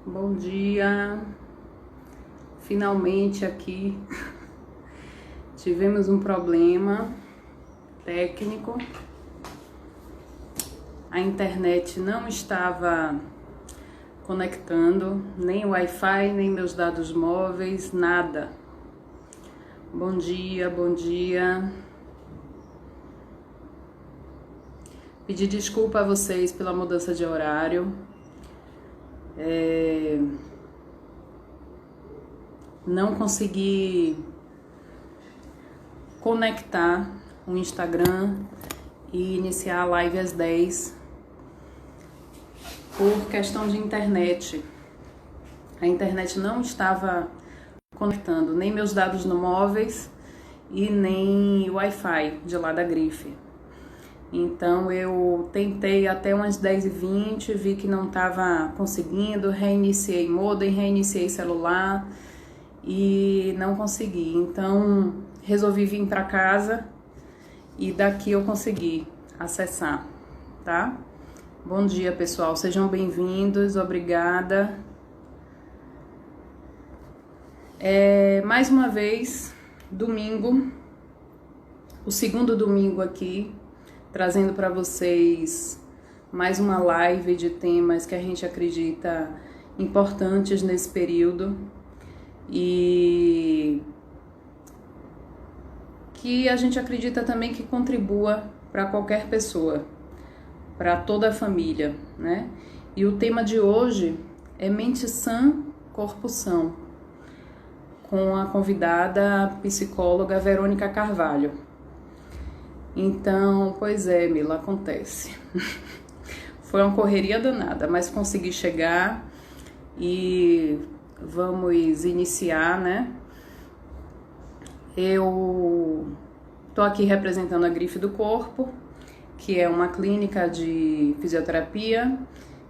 Bom dia. Finalmente aqui tivemos um problema técnico. A internet não estava conectando, nem o Wi-Fi, nem meus dados móveis, nada. Bom dia, bom dia. Pedir desculpa a vocês pela mudança de horário. Não consegui conectar o Instagram e iniciar a live às 10 por questão de internet. A internet não estava conectando nem meus dados no móveis e nem o Wi-Fi de lá da grife. Então eu tentei até umas 10h20, vi que não estava conseguindo, reiniciei modem, reiniciei celular e não consegui. Então resolvi vir para casa e daqui eu consegui acessar, tá? Bom dia, pessoal, sejam bem-vindos, obrigada. Mais uma vez, domingo, o segundo domingo aqui, trazendo para vocês mais uma live de temas que a gente acredita importantes nesse período e que a gente acredita também que contribua para qualquer pessoa, para toda a família, né? E o tema de hoje é mente sã, corpo são, com a convidada psicóloga Verônica Carvalho. Então, pois é, Mila, acontece. Foi uma correria danada, mas consegui chegar e vamos iniciar, né? Eu tô aqui representando a Grife do Corpo, que é uma clínica de fisioterapia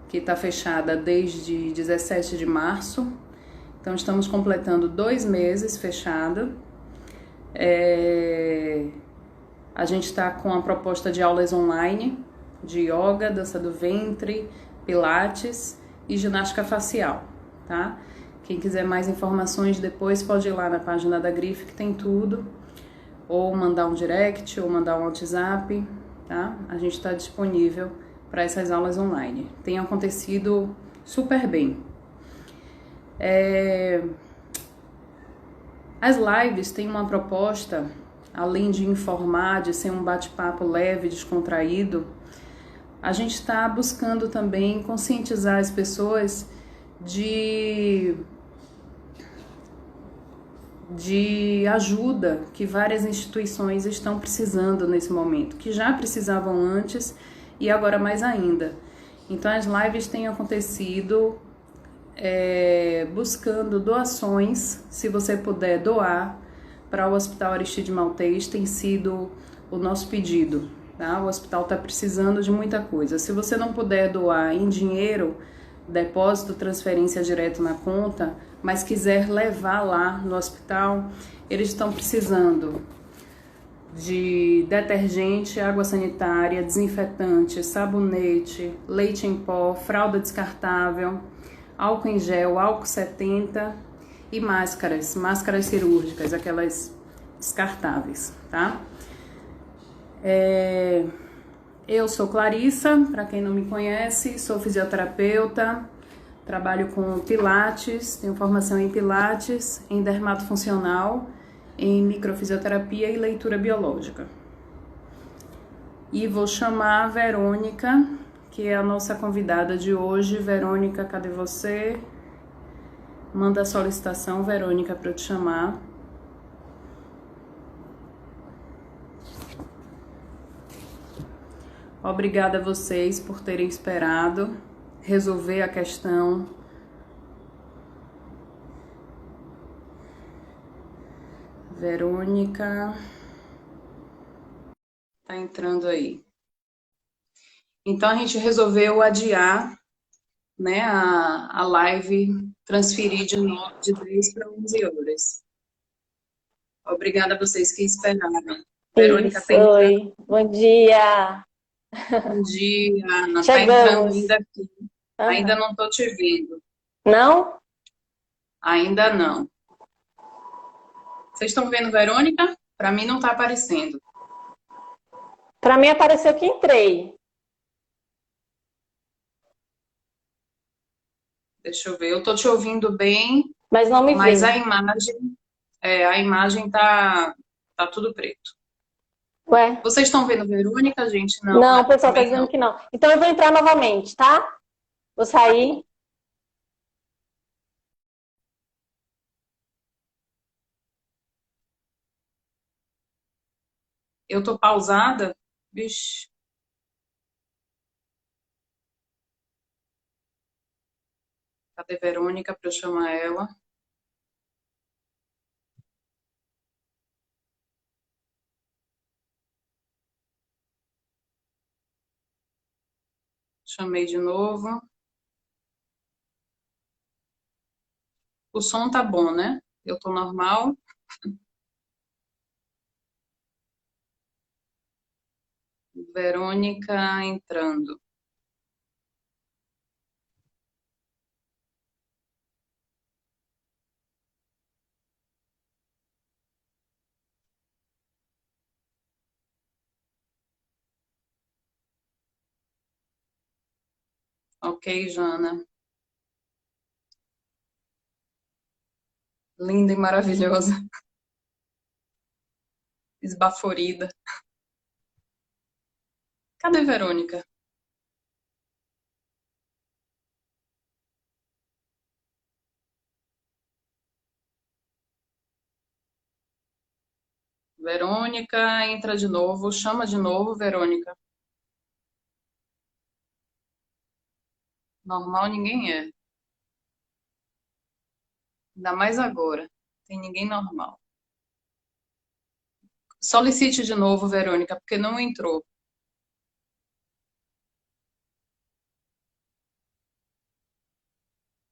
que está fechada desde 17 de março. Então, estamos completando 2 meses fechada. A gente está com a proposta de aulas online, de yoga, dança do ventre, pilates e ginástica facial, tá? Quem quiser mais informações depois pode ir lá na página da Grife que tem tudo, ou mandar um direct, ou mandar um WhatsApp, tá? A gente está disponível para essas aulas online. Tem acontecido super bem. As lives têm uma proposta, além de informar, de ser um bate-papo leve, descontraído, a gente está buscando também conscientizar as pessoas de ajuda que várias instituições estão precisando nesse momento, que já precisavam antes e agora mais ainda. Então as lives têm acontecido buscando doações, se você puder doar para o Hospital Aristide Maltês, tem sido o nosso pedido, tá? O hospital está precisando de muita coisa. Se você não puder doar em dinheiro, depósito, transferência direto na conta, mas quiser levar lá no hospital, eles estão precisando de detergente, água sanitária, desinfetante, sabonete, leite em pó, fralda descartável, álcool em gel, álcool 70 e máscaras cirúrgicas, aquelas descartáveis, tá? Eu sou Clarissa, para quem não me conhece, sou fisioterapeuta, trabalho com pilates, tenho formação em pilates, em dermatofuncional, em microfisioterapia e leitura biológica. E vou chamar a Verônica, que é a nossa convidada de hoje. Verônica, cadê você? Manda a solicitação, Verônica, para eu te chamar. Obrigada a vocês por terem esperado resolver a questão. Verônica tá entrando aí. Então a gente resolveu adiar, né, a live, transferir de 10 para 11 horas. Obrigada a vocês que esperaram. Verônica Isso, tá entrando. oi, bom dia. Bom dia, Ana. Tá entrando Chegamos. ainda aqui. Ainda Aham. não tô te vendo. Não? Ainda não. Vocês estão vendo Verônica? Para mim não está aparecendo. Para mim apareceu que entrei. Deixa eu ver. Eu estou te ouvindo bem, Mas não me mas vê. a imagem tá tudo preto. Ué? Vocês estão vendo Verônica, gente? Não, Não, né? o pessoal tá Também dizendo não. que não. Então eu vou entrar novamente, tá? Vou Tá bom. sair. Eu tô pausada. Vixe, cadê Verônica para eu chamar ela? Chamei de novo. O som tá bom, né? Eu tô normal. Verônica entrando. Ok, Jana. Linda e maravilhosa. Esbaforida. Cadê Verônica? Verônica, entra de novo. Chama de novo, Verônica. Normal ninguém é. Ainda mais agora. Tem ninguém normal. Solicite de novo, Verônica, porque não entrou.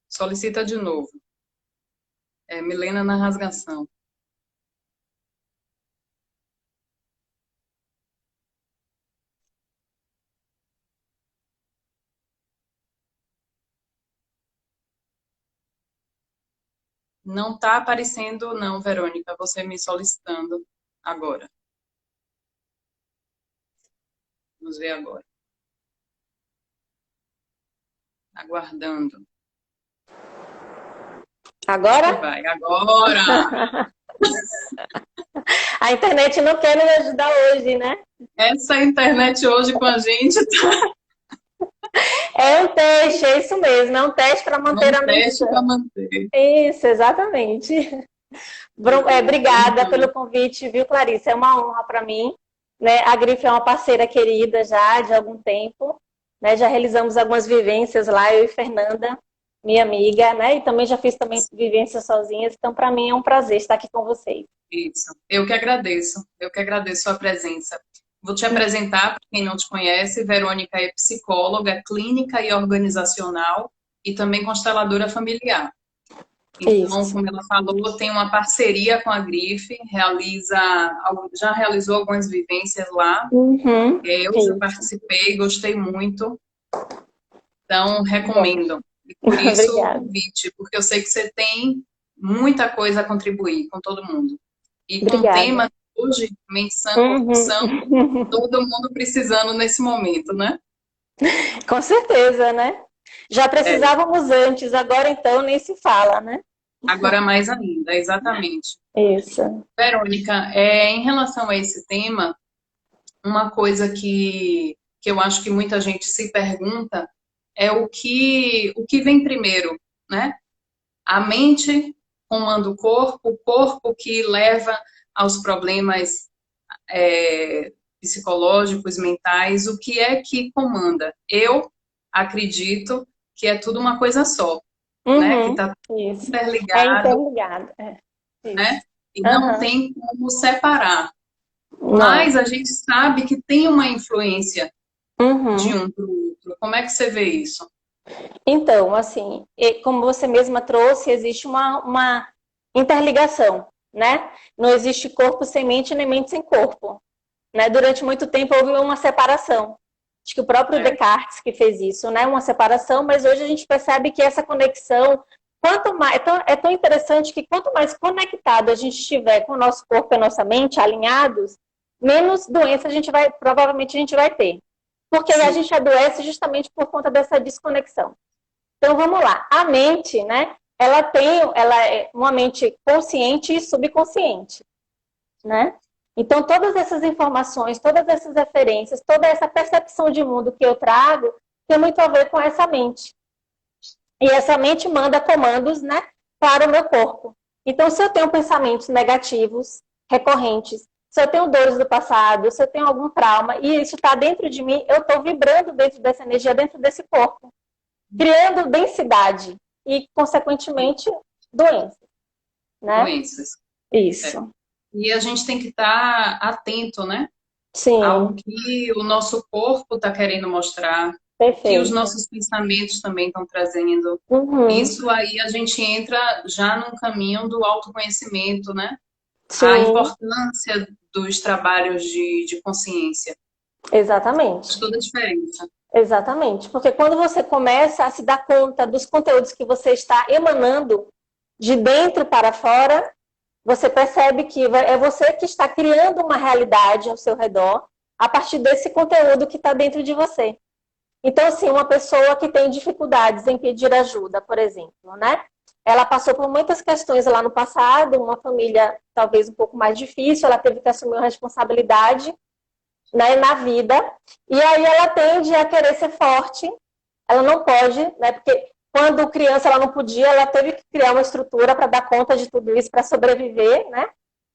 Solicita de novo. É Milena na rasgação. Não tá aparecendo, não, Verônica. Você me solicitando agora. Vamos ver agora. Aguardando. Acho que Agora? vai. Agora! A internet não quer nos ajudar hoje, né? Essa internet hoje com a gente tá É um teste, é isso mesmo. É um teste para manter um a teste para menção. manter. Isso, exatamente. Beleza. Obrigada Então, pelo convite, viu, Clarice? É uma honra para mim. Né? A Grife é uma parceira querida já de algum tempo. Né? Já realizamos algumas vivências lá, eu e Fernanda, minha amiga, né? E também já fiz também vivências sozinhas. Então, para mim é um prazer estar aqui com vocês. isso. Eu que agradeço. Eu que agradeço a presença. Vou te apresentar, para quem não te conhece, Verônica é psicóloga clínica e organizacional e também consteladora familiar. Então, Isso. como ela falou, tem uma parceria com a Grife, já realizou algumas vivências lá. Uhum. Eu já Isso. participei, gostei muito, então Bom, recomendo. E por isso o obrigada. convite, porque eu sei que você tem muita coisa a contribuir com todo mundo. E com o Obrigada. tema de hoje, menção, corrupção, Uhum. todo mundo precisando nesse momento, né? Com certeza, né? Já É, precisávamos antes, agora então nem se fala, né? agora mais ainda, exatamente. Isso. Verônica, em relação a esse tema, uma coisa que eu acho que muita gente se pergunta é o que vem primeiro, né? A mente comanda o corpo que leva aos problemas psicológicos, mentais, o que é que comanda? Eu acredito que é tudo uma coisa só, né? Que Uhum. está Isso. É interligado, interligado. É. né? Isso. E não Aham. tem como separar. Não. Mas a gente sabe que tem uma influência de Uhum. um para o outro. Como é que você vê isso? Então, assim, como você mesma trouxe, existe uma interligação, né? Não existe corpo sem mente, nem mente sem corpo, né? Durante muito tempo houve uma separação, Acho que o próprio Descartes que fez isso, né? Uma separação, mas hoje a gente percebe que essa conexão, quanto mais, é tão interessante que quanto mais conectado a gente estiver com o nosso corpo e a nossa mente, alinhados, menos doença provavelmente a gente vai ter. Porque a gente adoece justamente por conta dessa desconexão. Então, vamos lá. A mente, né? Ela é uma mente consciente e subconsciente, né? Então, todas essas informações, todas essas referências, toda essa percepção de mundo que eu trago, tem muito a ver com essa mente. E essa mente manda comandos, né, para o meu corpo. Então, se eu tenho pensamentos negativos, recorrentes, se eu tenho dores do passado, se eu tenho algum trauma, e isso está dentro de mim, eu estou vibrando dentro dessa energia, dentro desse corpo, criando densidade e, consequentemente, doenças. Né? Doenças. Isso. E a gente tem que estar atento, né? Sim. Ao que o nosso corpo está querendo mostrar, Perfeito. que os nossos pensamentos também estão trazendo. Isso aí a gente entra já num caminho do autoconhecimento, né? Sim. A importância dos trabalhos de consciência. Exatamente. Faz toda a diferença. Exatamente. Porque quando você começa a se dar conta dos conteúdos que você está emanando de dentro para fora, você percebe que é você que está criando uma realidade ao seu redor a partir desse conteúdo que está dentro de você. Então, assim, uma pessoa que tem dificuldades em pedir ajuda, por exemplo, né? Ela passou por muitas questões lá no passado, uma família talvez um pouco mais difícil, ela teve que assumir uma responsabilidade, né, na vida, e aí ela tende a querer ser forte, ela não pode, né? Porque quando criança ela não podia, ela teve que criar uma estrutura para dar conta de tudo isso, para sobreviver, né?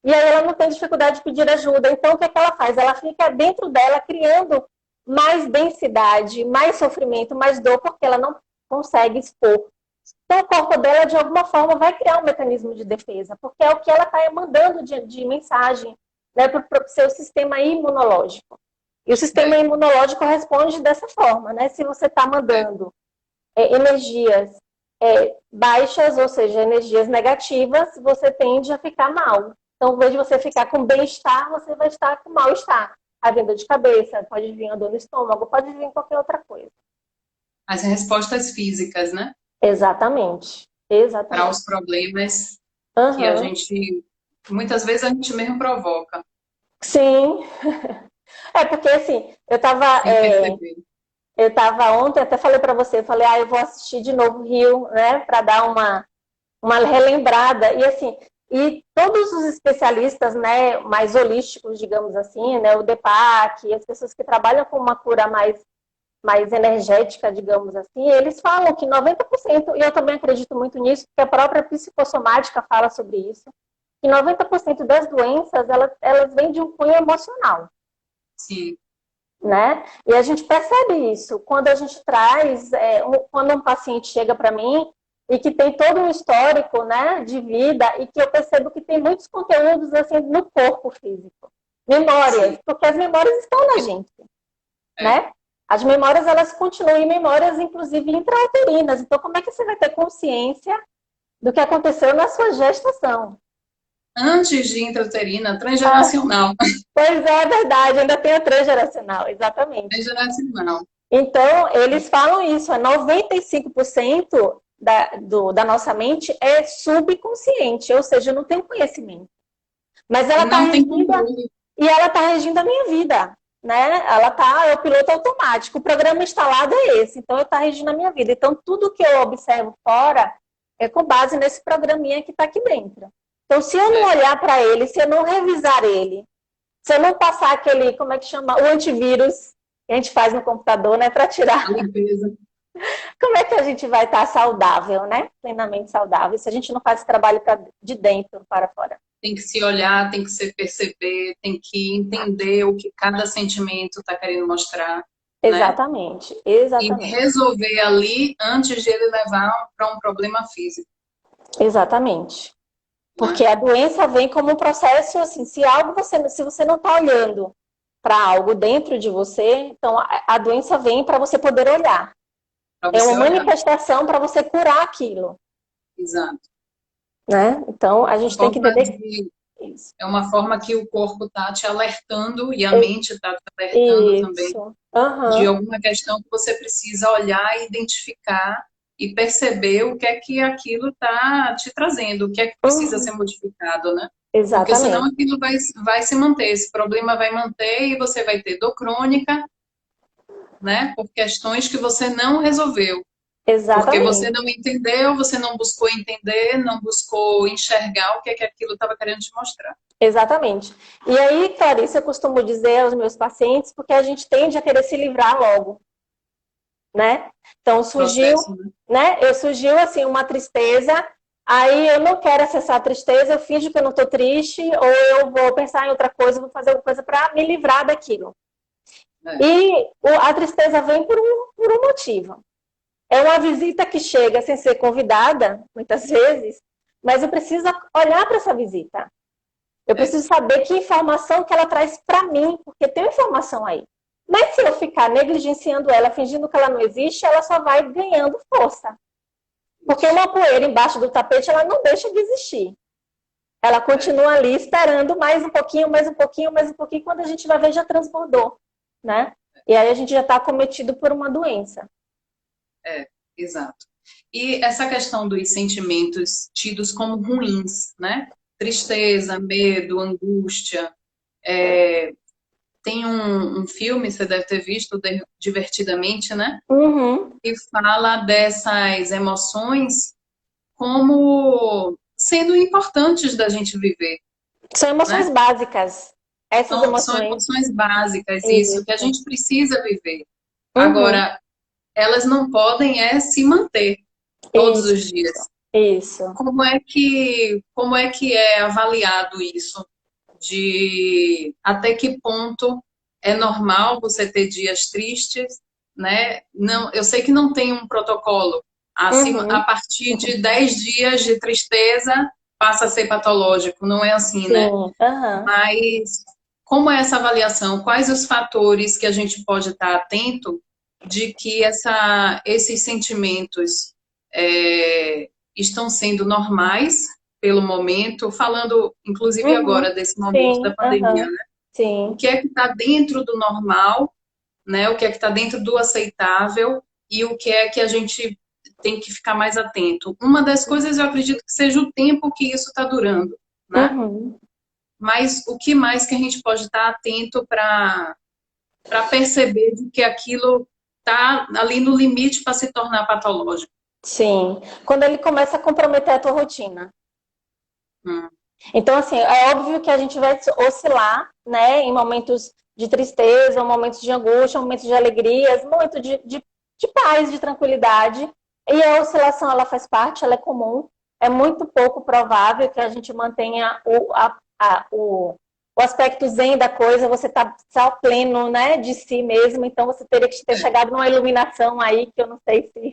E aí ela não tem dificuldade de pedir ajuda. Então, o que é que ela faz? Ela fica dentro dela criando mais densidade, mais sofrimento, mais dor, porque ela não consegue expor. Então, o corpo dela, de alguma forma, vai criar um mecanismo de defesa, porque é o que ela está mandando de mensagem, né, para o seu sistema imunológico. E o sistema imunológico responde dessa forma, né? Se você está mandando energias baixas, ou seja, energias negativas, você tende a ficar mal. Então, em vez de você ficar com bem-estar, você vai estar com mal-estar. A dor de cabeça, pode vir a dor no estômago, pode vir qualquer outra coisa. As respostas físicas, né? Exatamente. Exatamente. Para os problemas que a gente, muitas vezes a gente mesmo provoca. Sim. Porque assim, eu tava ontem, até falei para você, eu falei, eu vou assistir de novo Rio, né, para dar uma relembrada. E assim, e todos os especialistas, né, mais holísticos, digamos assim, né, o DEPAC, as pessoas que trabalham com uma cura mais energética, digamos assim, eles falam que 90%, e eu também acredito muito nisso, porque a própria psicossomática fala sobre isso, que 90% das doenças, elas vêm de um cunho emocional. Sim. Né? E a gente percebe isso quando a gente traz, quando um paciente chega para mim e que tem todo um histórico, né, de vida e que eu percebo que tem muitos conteúdos assim no corpo físico, memórias, sim, porque as memórias estão na gente, né? As memórias, elas continuam, memórias inclusive intrauterinas. Então, como é que você vai ter consciência do que aconteceu na sua gestação? Antes de intrauterina, transgeracional. Pois é verdade, ainda tem a transgeracional, exatamente. Transgeracional. Então, eles falam isso, 95% da nossa mente é subconsciente, ou seja, não tem conhecimento. Mas ela está regindo, e ela está regindo a minha vida, né? É o piloto automático, o programa instalado é esse, então está regindo a minha vida. Então, tudo que eu observo fora é com base nesse programinha que está aqui dentro. Então, se eu não olhar para ele, se eu não revisar ele, se eu não passar aquele, como é que chama? O antivírus que a gente faz no computador, né? Para tirar. A limpeza. Como é que a gente vai estar saudável, né? Plenamente saudável, se a gente não faz esse trabalho de dentro para fora. Tem que se olhar, tem que se perceber, tem que entender o que cada sentimento está querendo mostrar. Exatamente, né? Exatamente. E resolver ali antes de ele levar para um problema físico. Exatamente. Porque a doença vem como um processo, assim, se você não está olhando para algo dentro de você, então a doença vem para você poder olhar. É uma manifestação para você curar aquilo. Exato. Né? Então, a gente tem que entender... Isso. É uma forma que o corpo está te alertando e a mente está te alertando também Isso. de Aham. alguma questão que você precisa olhar, identificar e perceber o que é que aquilo está te trazendo, o que é que precisa ser Uhum. modificado, né? Porque senão Exatamente. aquilo vai se manter, esse problema vai manter e você vai ter dor crônica, né? Por questões que você não resolveu. Porque você Exatamente. não entendeu, você não buscou entender, não buscou enxergar o que é que aquilo estava querendo te mostrar. Exatamente. E aí, Clarice, eu costumo dizer aos meus pacientes, porque a gente tende a querer se livrar logo, né? Então Processo, surgiu, né? né? Eu surgiu assim uma tristeza, aí eu não quero acessar a tristeza, eu finjo que eu não estou triste, ou eu vou pensar em outra coisa, vou fazer alguma coisa para me livrar daquilo. É, E a tristeza vem por um motivo. É uma visita que chega sem ser convidada, muitas vezes, mas eu preciso olhar para essa visita. Eu é, preciso saber que informação que ela traz para mim, porque tem informação aí. Mas se eu ficar negligenciando ela, fingindo que ela não existe, ela só vai ganhando força. Porque isso. uma poeira embaixo do tapete, ela não deixa de existir. Ela É, continua ali esperando mais um pouquinho, mais um pouquinho, mais um pouquinho, quando a gente vai ver já transbordou, né? E aí a gente já está acometido por uma doença. exato. E essa questão dos sentimentos tidos como ruins, né? Tristeza, medo, angústia. Tem um filme, você deve ter visto, Divertidamente, né? Uhum. Que fala dessas emoções como sendo importantes da gente viver, São emoções né? básicas. Essas São emoções. emoções básicas, isso, que a Isso. gente precisa viver. Uhum. Agora, elas não podem se manter todos Isso. os dias. Isso. Como é que é avaliado isso? De até que ponto é normal você ter dias tristes, né? Não, eu sei que não tem um protocolo. Acima, a Uhum. partir de 10 dias de tristeza passa a ser patológico, não é assim, né? Sim. Aham. Mas como é essa avaliação? Quais os fatores que a gente pode estar atento de que esses sentimentos estão sendo normais pelo momento, falando inclusive Uhum. agora desse momento da Sim. pandemia, Aham. né? O Sim. que é que está dentro do normal, né? O que é que está dentro do aceitável e o que é que a gente tem que ficar mais atento. Uma das coisas eu acredito que seja o tempo que isso está durando, né? Uhum. Mas o que mais que a gente pode estar atento para perceber de que aquilo está ali no limite para se tornar patológico? Sim. Quando ele começa a comprometer a tua rotina. Hum, Então, assim, é óbvio que a gente vai oscilar, né, em momentos de tristeza, momentos de angústia, momentos de alegria, momentos de paz, de tranquilidade. E a oscilação, ela faz parte, ela é comum. É muito pouco provável que a gente mantenha o aspecto zen da coisa, você está só pleno, né, de si mesmo, então você teria que ter chegado numa iluminação aí, que eu não sei se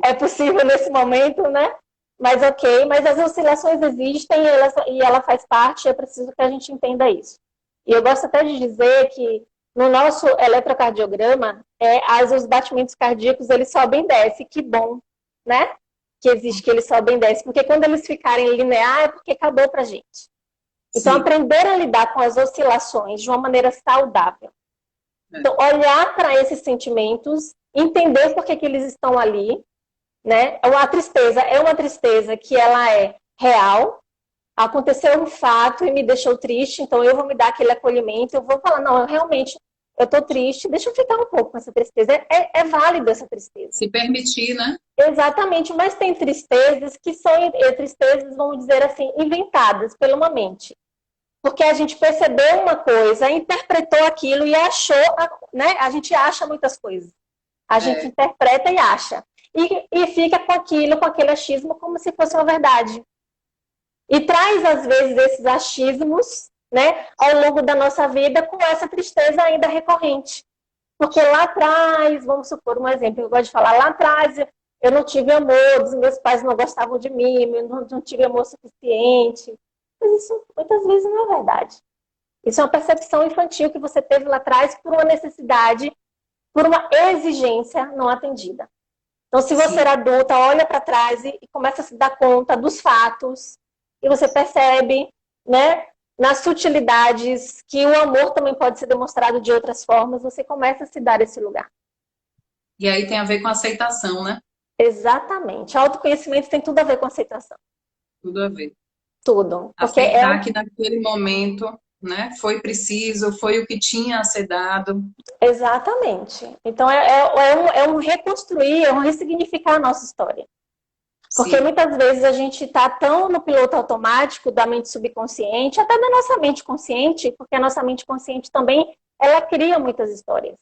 é, é possível nesse momento, né? Mas ok, mas as oscilações existem e ela faz parte, é preciso que a gente entenda isso. E eu gosto até de dizer que no nosso eletrocardiograma, os batimentos cardíacos, eles sobem e descem, que bom, né? Que existe que eles sobem e descem, porque quando eles ficarem linear é porque acabou pra gente. Então, sim. aprender a lidar com as oscilações de uma maneira saudável. É, Então, olhar para esses sentimentos, entender por que eles estão ali, né? A tristeza é uma tristeza que ela é real. Aconteceu um fato e me deixou triste, então eu vou me dar aquele acolhimento, eu vou falar, não, eu tô triste, deixa eu ficar um pouco com essa tristeza. É válido essa tristeza. se permitir, né? Exatamente, mas tem tristezas que são tristezas, vamos dizer assim, inventadas pela uma mente. Porque a gente percebeu uma coisa, interpretou aquilo e achou, né? A gente acha muitas coisas. A gente É, interpreta e acha. E fica com aquilo, com aquele achismo, como se fosse uma verdade. E traz, às vezes, esses achismos, né, ao longo da nossa vida, com essa tristeza ainda recorrente. Porque lá atrás, vamos supor um exemplo, eu gosto de falar, lá atrás eu não tive amor, os meus pais não gostavam de mim, eu não tive amor suficiente. Mas isso muitas vezes não é verdade. Isso é uma percepção infantil que você teve lá atrás por uma necessidade, por uma exigência não atendida. Então, se você sim. era adulta, olha para trás e começa a se dar conta dos fatos, e você percebe né? Nas sutilidades, que o amor também pode ser demonstrado de outras formas, você começa a se dar esse lugar. E aí tem a ver com aceitação, né? Exatamente. Autoconhecimento tem tudo a ver com aceitação. Tudo a ver. Tudo. Porque é Aceitar que naquele momento, né, foi preciso, foi o que tinha a ser dado. exatamente. Então é um reconstruir, é um ressignificar a nossa história. Porque Sim, muitas vezes a gente está tão no piloto automático da mente subconsciente, até da nossa mente consciente, porque a nossa mente consciente também, ela cria muitas histórias,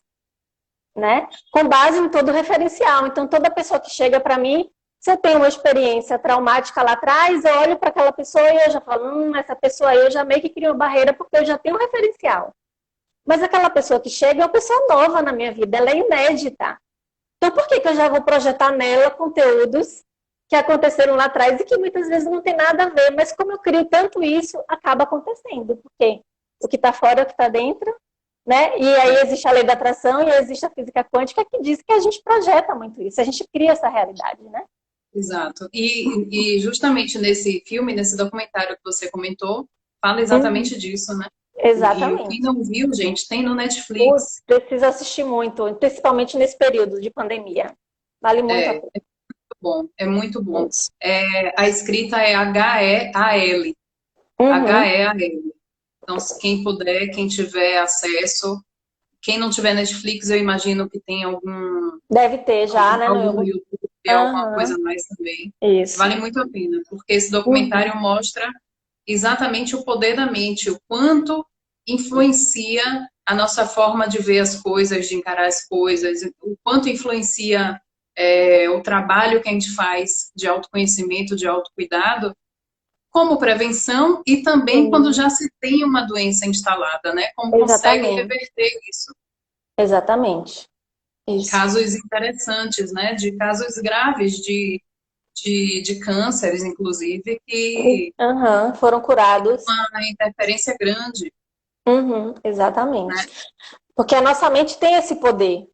né? Com base em todo o referencial. Então, toda pessoa que chega para mim, se eu tenho uma experiência traumática lá atrás, eu olho para aquela pessoa e eu já falo, essa pessoa aí eu já meio que crio uma barreira porque eu já tenho um referencial. Mas aquela pessoa que chega é uma pessoa nova na minha vida, ela é inédita. Então, por que eu já vou projetar nela conteúdos que aconteceram lá atrás e que muitas vezes não tem nada a ver, mas como eu crio tanto isso, acaba acontecendo, porque o que está fora é o que está dentro, né? E aí existe a lei da atração e existe a física quântica que diz que a gente projeta muito isso, a gente cria essa realidade, né? exato. E justamente nesse filme, nesse documentário que você comentou, fala Uhum. exatamente disso, né? E quem Exatamente. não viu, gente, tem no Netflix. Precisa assistir muito, principalmente nesse período de pandemia. Vale muito a É pena. bom, é muito bom. Isso. A escrita é H-E-A-L. Uhum. H-E-A-L. Então, quem puder, quem tiver acesso, quem não tiver Netflix, eu imagino que tem Deve ter já, né? algo no YouTube, alguma coisa Uhum. a mais também. Isso. Vale muito a pena, porque esse Uhum. documentário mostra exatamente o poder da mente, o quanto influencia a nossa forma de ver as coisas, de encarar as coisas, o quanto influencia o trabalho que a gente faz de autoconhecimento, de autocuidado, como prevenção e também quando Sim, já se tem uma doença instalada, né? Como consegue exatamente. reverter isso. Exatamente. Isso. Casos interessantes, né? De casos graves de cânceres, inclusive, que Uhum. Foram curados. uma interferência grande, Uhum. né? Exatamente. Porque a nossa mente tem esse poder,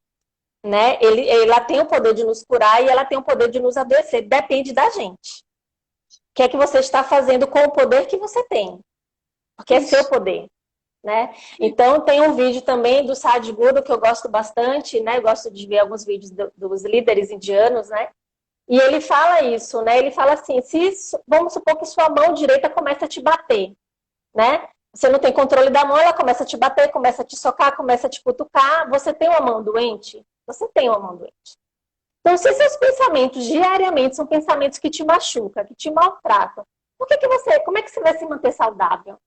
né? Ela tem o poder de nos curar e ela tem o poder de nos adoecer. Depende da gente. O que é que você está fazendo com o poder que você tem? Porque é seu Isso. poder. Né? Então, tem um vídeo também do Sadhguru que eu gosto bastante, né? Eu gosto de ver alguns vídeos dos líderes indianos, né? E ele fala isso, né? Ele fala assim, vamos supor que sua mão direita começa a te bater, né? Você não tem controle da mão, ela começa a te bater, começa a te socar, começa a te cutucar. Você tem uma mão doente? Você tem uma mão doente. Então, se seus pensamentos diariamente são pensamentos que te machucam, que te maltratam, como é que você vai se manter saudável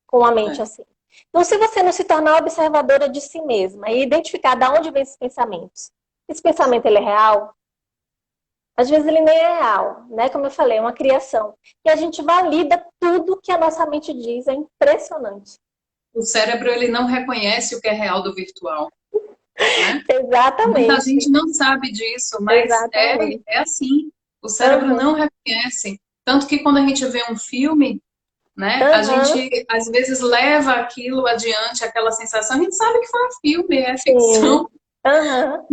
com a mente É. assim? Então, se você não se tornar observadora de si mesma e identificar de onde vem esses pensamentos, esse pensamento ele é real? Às vezes ele nem é real, né? Como eu falei, é uma criação. E a gente valida tudo que a nossa mente diz, é impressionante. O cérebro, ele não reconhece o que é real do virtual, né? Muita Exatamente, gente não sabe disso, mas exatamente. é assim. O cérebro Aham, não reconhece. Tanto que quando a gente vê um filme, né, a aham, gente às vezes leva aquilo adiante, aquela sensação, a gente sabe que foi um filme, é sim, ficção, aham,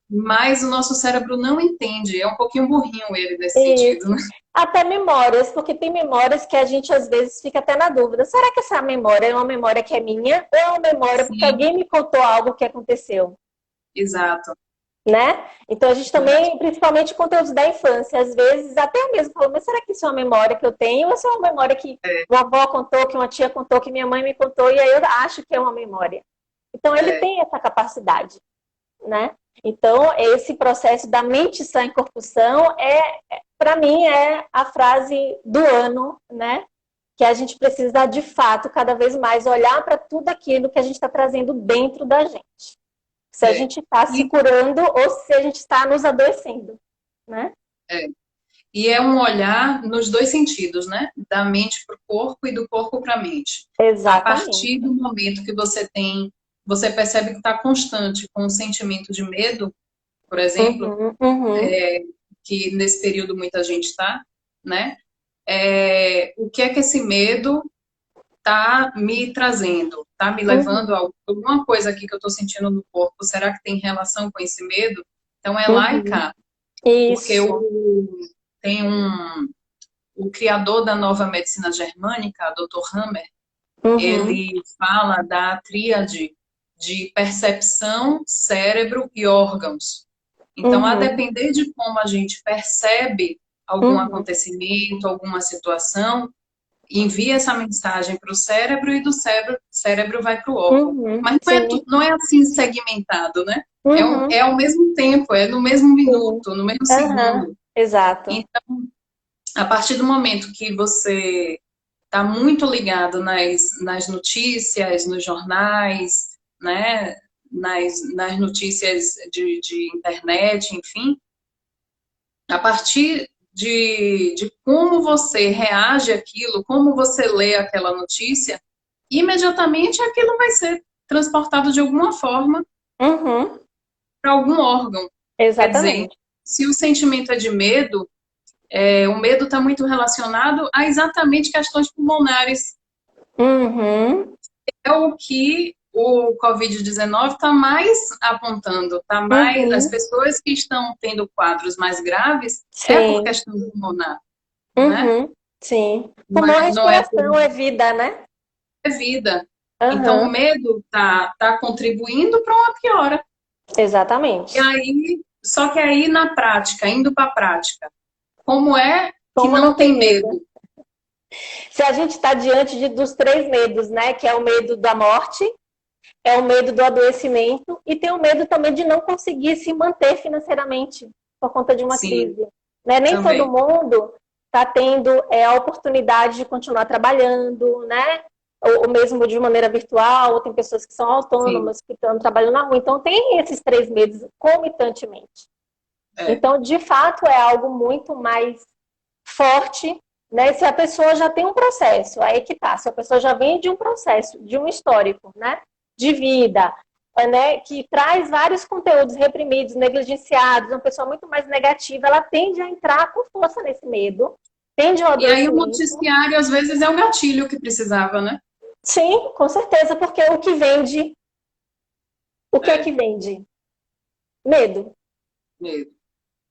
mas o nosso cérebro não entende. É um pouquinho burrinho ele nesse sentido, né? isso. Até memórias, porque tem memórias que a gente às vezes fica até na dúvida. Será que essa memória é uma memória que é minha ou é uma memória porque Sim, alguém me contou algo que aconteceu? exato. Né? Então a gente também, principalmente conteúdos da infância, às vezes até eu mesmo falo, mas será que isso é uma memória que eu tenho ou isso é uma memória que É, uma avó contou, que uma tia contou, que minha mãe me contou e aí eu acho que é uma memória. Então ele é, tem essa capacidade, né? Então esse processo da mente sã em corpo são para mim é a frase do ano, né? Que a gente precisa de fato cada vez mais olhar para tudo aquilo que a gente está trazendo dentro da gente. Se a é. gente está se E, curando ou se a gente está nos adoecendo, né? é. E é um olhar nos dois sentidos, né? Da mente para o corpo e do corpo para a mente. A partir Exatamente. do momento que você percebe que está constante com o sentimento de medo, por exemplo, Uhum, uhum, que nesse período muita gente está, né? O que é que esse medo está me trazendo? Está me levando uhum, a alguma coisa aqui que eu estou sentindo no corpo? Será que tem relação com esse medo? Então é lá e uhum. cá. Porque Isso. tem o criador da nova medicina germânica, Dr. Hammer, Uhum. ele fala da tríade de percepção, cérebro e órgãos. Então, a Uhum. depender de como a gente percebe algum Uhum. acontecimento, alguma situação, envia essa mensagem para o cérebro e do cérebro vai para o órgão. Uhum. Mas Sim. não é assim segmentado, né? Uhum. É ao mesmo tempo, é no mesmo Sim. minuto, no mesmo Aham. segundo. Exato. Então, a partir do momento que você está muito ligado nas notícias, nos jornais, né? Nas notícias de internet, enfim, a partir de como você reage àquilo, como você lê aquela notícia, imediatamente aquilo vai ser transportado de alguma forma Uhum. para algum órgão. Quer dizer, Exatamente. se o sentimento é de medo, o medo está muito relacionado a exatamente questões pulmonares. Uhum. É o que o Covid-19 está mais apontando, tá mais, as Uhum. pessoas que estão tendo quadros mais graves é por Sim. questão pulmonar, né? Uhum. Sim. Pulmão é Não é respiração, por é vida, né? vida. Então, o Aham. medo tá contribuindo para uma piora. E Exatamente. aí, só que aí na prática, indo para a prática, como é que Como não não tem tem medo? medo? Se a gente está diante dos três medos, né? Que é o medo da morte, é o medo do adoecimento e tem o medo também de não conseguir se manter financeiramente por conta de uma Sim, crise. Né? Nem todo também. mundo está tendo a oportunidade de continuar trabalhando, né? Ou mesmo de maneira virtual, ou tem pessoas que são Sim, autônomas, que estão trabalhando na rua. Então, tem esses três medos comitantemente. é. Então, de fato, é algo muito mais forte, né? Se a pessoa já tem um processo, aí que tá. Se a pessoa já vem de um processo, de um histórico, né? De vida, né? Que traz vários conteúdos reprimidos, negligenciados, uma pessoa muito mais negativa, ela tende a entrar com força nesse medo, tende ao E aí o adoecimento. noticiário, às vezes, é o gatilho que precisava, né? Sim, com certeza, porque o que vende, o que é É, que vende? Medo. medo.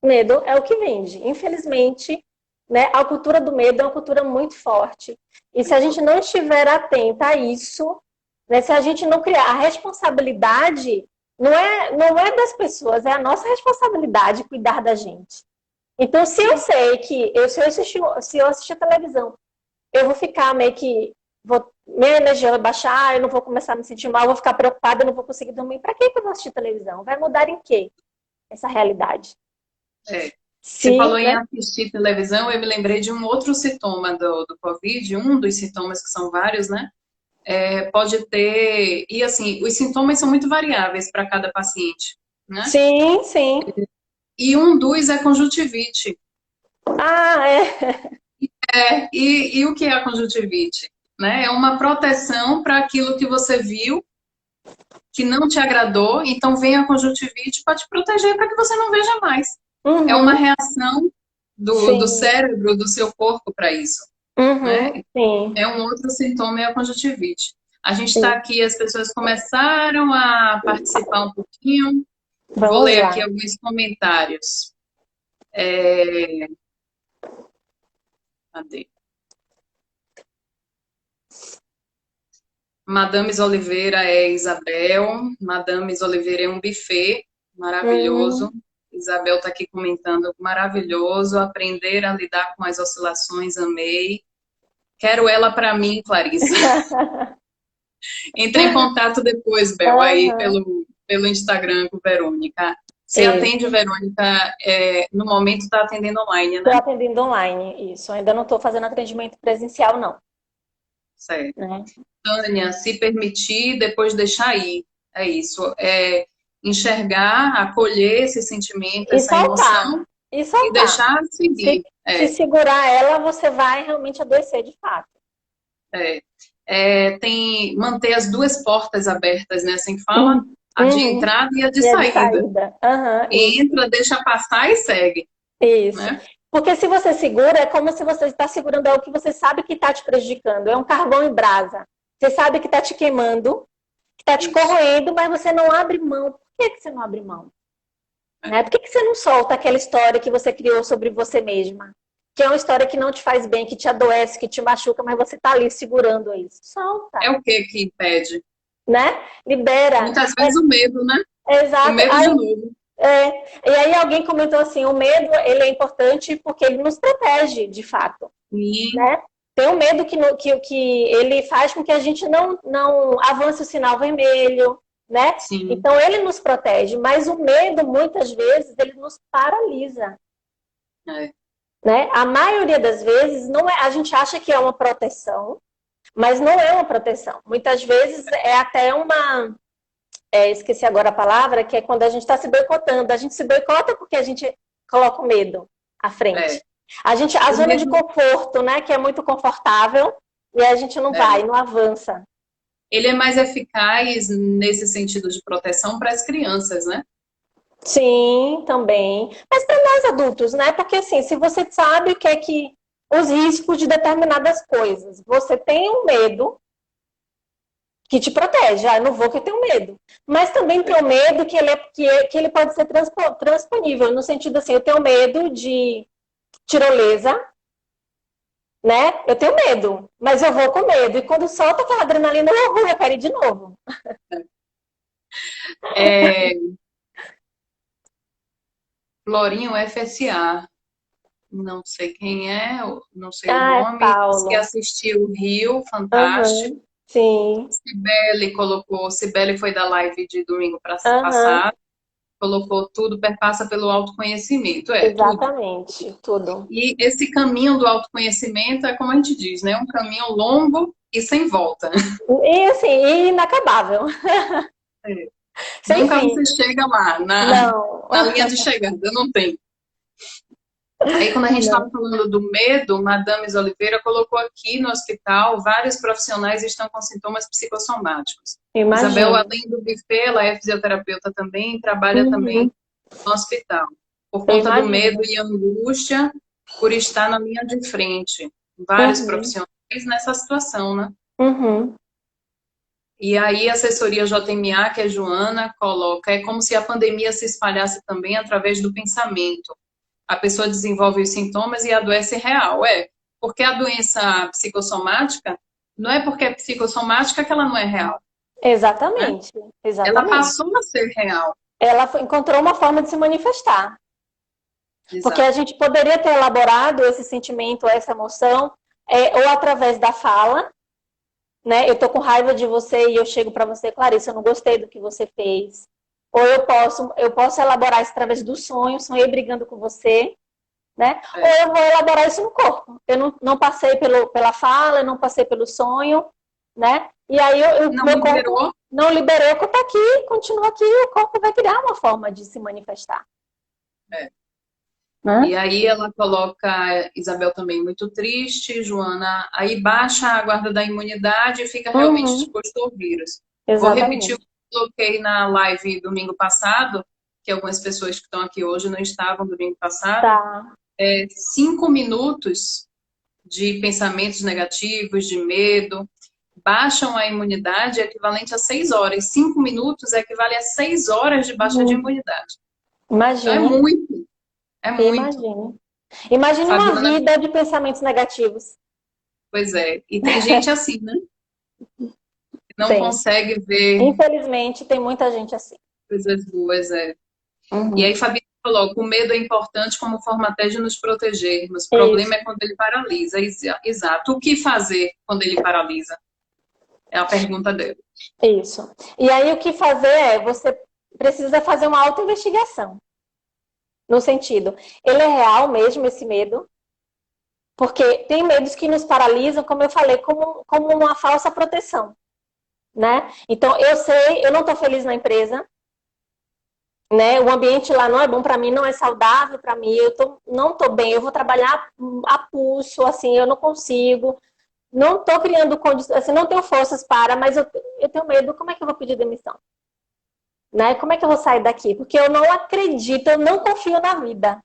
Medo é o que vende. Infelizmente, né, a cultura do medo é uma cultura muito forte. E se a gente não estiver atenta a isso, né, se a gente não criar a responsabilidade, não é das pessoas, é a nossa responsabilidade cuidar da gente. Então, se eu Sim, sei que se eu assistir a televisão, eu vou ficar meio que minha energia vai baixar, eu não vou começar a me sentir mal, eu vou ficar preocupada, eu não vou conseguir dormir. Para que eu vou assistir televisão? Vai mudar em quê essa realidade? é. Você Se, falou em né? assistir televisão, eu me lembrei de um outro sintoma do Covid, um dos sintomas que são vários, né? Pode ter. E assim, os sintomas são muito variáveis para cada paciente, né? Sim, sim. E um dos é conjuntivite. Ah, é. E o que é a conjuntivite? Né? É uma proteção para aquilo que você viu que não te agradou, então vem a conjuntivite para te proteger para que você não veja mais. É uma Uhum, reação do sim. cérebro, do seu corpo para isso. Né? Uhum, sim. É um outro sintoma, é a conjuntivite. A gente está Sim. aqui, as pessoas começaram a participar um pouquinho. Vou Vamos ler aqui lá. alguns comentários. É, cadê? Madames Oliveira é Isabel. Madames Oliveira é um buffet maravilhoso. Hum. Isabel está aqui comentando, maravilhoso. Aprender a lidar com as oscilações, amei. Quero ela para mim, Clarissa. Entre em contato depois, Bel, aí Aham. pelo Instagram com Verônica. Você atende, Isso. Verônica, no momento está atendendo online, Estou né? atendendo online, isso. Ainda não estou fazendo atendimento presencial, não. Certo. Né? Tânia, se permitir, depois deixar ir. É isso. É enxergar, acolher esse sentimento, E essa soltar. emoção E e soltar. deixar Se, seguir. se segurar ela, você vai realmente adoecer de fato. É. Tem manter as duas portas abertas, né? Assim que fala, a de Uhum. entrada e a de E é de saída. saída. Aham, isso. Entra, deixa passar e segue, Isso. né? Porque se você segura, é como se você está segurando algo que você sabe que está te prejudicando. É um carvão em brasa. Você sabe que está te queimando, que está te Isso. corroendo, mas você não abre mão. Por que você não abre mão? É. Né? Por que você não solta aquela história que você criou sobre você mesma? que é uma história que não te faz bem, que te adoece, que te machuca, mas você tá ali segurando isso. Solta. É o que impede? Né? Libera. Muitas vezes o medo, né? O Exato. medo de novo. E aí alguém comentou assim, o medo, ele é importante porque ele nos protege, de fato. Sim. Né? Tem o medo que ele faz com que a gente não avance o sinal vermelho, né? Sim. Então ele nos protege, mas o medo, muitas vezes, ele nos paralisa. Né? A maioria das vezes, não é, a gente acha que é uma proteção, mas não é uma proteção. Muitas vezes é até uma... esqueci agora a palavra, que é quando a gente está se boicotando. A gente se boicota porque a gente coloca o medo à frente. A zona de conforto, né, que é muito confortável, e a gente não vai, não avança. Ele é mais eficaz nesse sentido de proteção para as crianças, né? Sim, também. Mas para nós adultos, né? Porque assim, se você sabe o que é que os riscos de determinadas coisas, você tem um medo que te protege. Eu não vou que eu tenho medo. Mas também tem o medo que ele pode ser transponível, no sentido assim, eu tenho medo de tirolesa, né? Eu tenho medo, mas eu vou com medo. E quando solta aquela adrenalina, eu quero ir de novo. Florinho FSA. Não sei quem é, não sei o nome. Paulo. Que assistiu o Rio, fantástico. Sim. Cibele colocou, Cibele foi da live de domingo passado, colocou tudo perpassa pelo autoconhecimento. Exatamente, tudo. E esse caminho do autoconhecimento é como a gente diz, né? Um caminho longo e sem volta. E assim, inacabável. Nunca você chega lá, na linha de chegada, não tem. Aí, quando a gente estava falando do medo, Madames Oliveira colocou aqui no hospital, vários profissionais estão com sintomas psicossomáticos. Imagina. Isabel, além do buffet, ela é fisioterapeuta também, trabalha também no hospital. Por conta do medo e angústia, por estar na linha de frente. Vários profissionais nessa situação, né? E aí, a assessoria JMA, que é Joana, coloca, é como se a pandemia se espalhasse também através do pensamento. A pessoa desenvolve os sintomas e adoece real. Porque a doença psicossomática, não é porque é psicossomática que ela não é real. Exatamente. Né? Exatamente. Ela passou a ser real. Ela encontrou uma forma de se manifestar. Exato. Porque a gente poderia ter elaborado esse sentimento, essa emoção, ou através da fala, né? Eu tô com raiva de você e eu chego para você, Clarice, eu não gostei do que você fez. Ou eu posso elaborar isso através do sonhei brigando com você, né? Ou eu vou elaborar isso no corpo. Eu não passei pela fala, eu não passei pelo sonho, né? E aí meu corpo não liberou, eu tô aqui, continua aqui, o corpo vai criar uma forma de se manifestar. E aí ela coloca, Isabel também muito triste, Joana, aí baixa a guarda da imunidade e fica realmente exposto ao vírus. Exatamente. Vou repetir o que eu coloquei na live domingo passado, que algumas pessoas que estão aqui hoje não estavam domingo passado. Tá. 5 minutos de pensamentos negativos, de medo, baixam a imunidade equivalente a 6 horas. 5 minutos equivale a 6 horas de baixa de imunidade. Imagina. Então, é muito. É muito. Imagina uma vida de pensamentos negativos. Pois é. E tem gente assim, né? Não consegue ver. Infelizmente, tem muita gente assim. Coisas boas, E aí, Fabi falou, o medo é importante como forma até de nos protegermos. O problema é quando ele paralisa. Exato. O que fazer quando ele paralisa? É a pergunta dele. Isso. E aí, o que fazer você precisa fazer uma autoinvestigação. No sentido, ele é real mesmo, esse medo? Porque tem medos que nos paralisam, como eu falei, como uma falsa proteção, né? Então, eu não estou feliz na empresa, né? O ambiente lá não é bom para mim, não é saudável para mim, não estou bem, eu vou trabalhar a pulso, assim, eu não consigo, não estou criando condições, assim, não tenho forças mas eu tenho medo, como é que eu vou pedir demissão? Né? Como é que eu vou sair daqui? Porque eu não acredito, eu não confio na vida.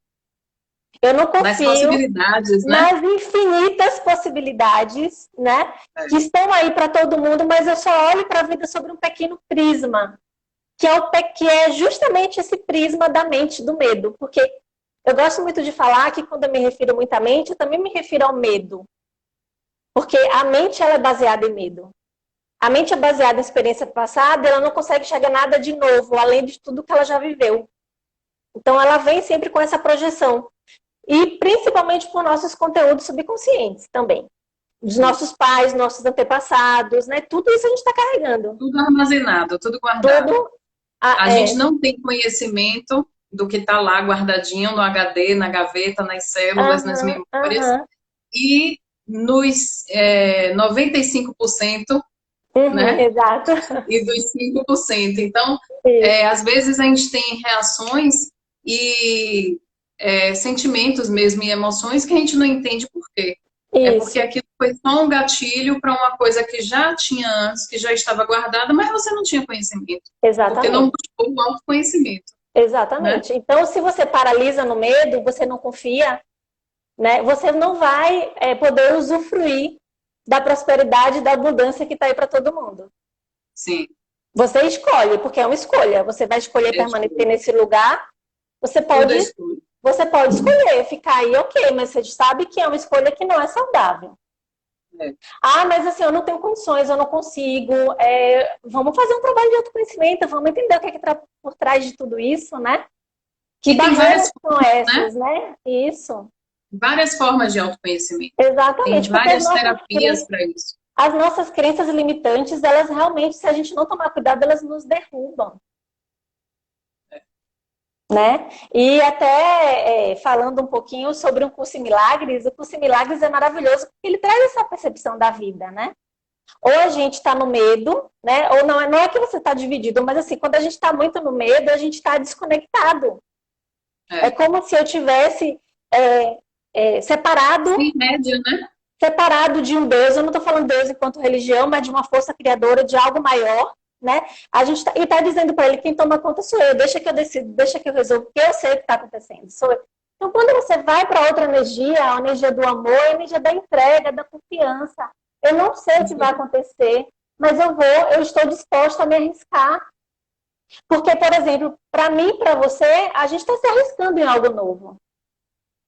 Eu não confio nas possibilidades, né? Nas infinitas possibilidades, né? Que estão aí para todo mundo, mas eu só olho para a vida sobre um pequeno prisma, que é justamente esse prisma da mente do medo. Porque Eu gosto muito de falar que quando eu me refiro muito à mente, eu também me refiro ao medo. Porque a mente, ela é baseada em medo. A mente é baseada em experiência passada, ela não consegue enxergar nada de novo, além de tudo que ela já viveu. Então, ela vem sempre com essa projeção. E principalmente por nossos conteúdos subconscientes também. Dos nossos pais, nossos antepassados, né? Tudo isso a gente está carregando. Tudo armazenado, tudo guardado. Tudo. A gente não tem conhecimento do que está lá guardadinho no HD, na gaveta, nas células, nas memórias. E nos 95%, né? Exato. E dos 5%. Então, às vezes a gente tem reações e sentimentos mesmo e emoções que a gente não entende por quê. É porque aquilo foi só um gatilho para uma coisa que já tinha antes, que já estava guardada, mas você não tinha conhecimento. Exatamente. Porque não buscou o autoconhecimento. Exatamente. Né? Então, se você paralisa no medo, você não confia, né? Você não vai poder usufruir da prosperidade e da abundância que está aí para todo mundo. Sim. Você escolhe, porque é uma escolha. Você vai escolher permanecer nesse lugar. Você pode escolher ficar aí, ok, mas você sabe que é uma escolha que não é saudável. Ah, mas assim, eu não tenho condições, eu não consigo. Vamos fazer um trabalho de autoconhecimento, vamos entender o que está por trás de tudo isso, né? Que barreiras são essas, né? Isso. Várias formas de autoconhecimento. Exatamente. Tem várias terapias para isso. As nossas crenças limitantes, elas realmente, se a gente não tomar cuidado, elas nos derrubam. Né? E até falando um pouquinho sobre o Curso em Milagres, o Curso em Milagres é maravilhoso porque ele traz essa percepção da vida, né? Ou a gente está no medo, né? Ou não é que você está dividido, mas assim, quando a gente está muito no medo, a gente está desconectado. É como se eu tivesse separado. Sim, médio, né? Separado de um Deus. Eu não estou falando Deus enquanto religião, mas de uma força criadora, de algo maior. Né? A gente tá dizendo para ele, quem toma conta sou eu, deixa que eu decido, deixa que eu resolvo, porque eu sei o que está acontecendo, sou eu. Então, quando você vai para outra energia, a energia do amor, a energia da entrega, da confiança, eu não sei o que vai acontecer, mas eu estou disposta a me arriscar. Porque, por exemplo, para mim, para você, a gente está se arriscando em algo novo.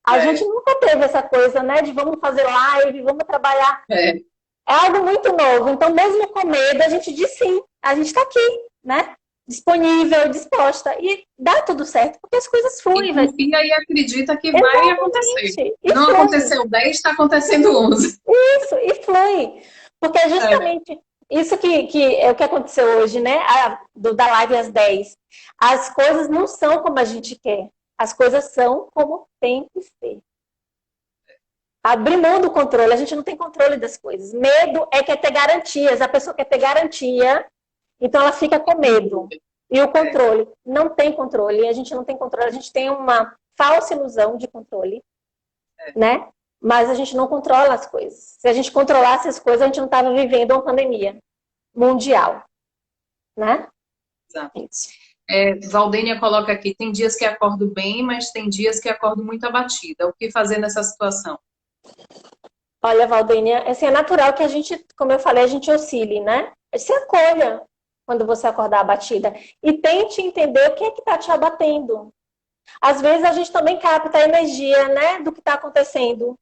A gente nunca teve essa coisa, né, de vamos fazer live, vamos trabalhar. É algo muito novo. Então, mesmo com medo, a gente diz sim. A gente está aqui, né? Disponível, disposta. E dá tudo certo, porque as coisas fluem. E confia e acredita que vai acontecer. Não flui. Aconteceu 10, está acontecendo 11. Isso, e flui. Porque é justamente isso que é o que aconteceu hoje, né? Da live às 10. As coisas não são como a gente quer. As coisas são como tem que ser. Abrir mão do controle, a gente não tem controle das coisas. Medo quer ter garantias, a pessoa quer ter garantia, então ela fica com medo. E o controle, não tem controle, a gente não tem controle, a gente tem uma falsa ilusão de controle, né? Mas a gente não controla as coisas. Se a gente controlasse as coisas, a gente não estava vivendo uma pandemia mundial, né? Exato. Valdênia coloca aqui, tem dias que acordo bem, mas tem dias que acordo muito abatida. O que fazer nessa situação? Olha, Valdênia, assim, é natural que a gente, como eu falei, a gente oscile, né? Se acolha quando você acordar abatida e tente entender o que é que está te abatendo. Às vezes a gente também capta a energia, né, do que está acontecendo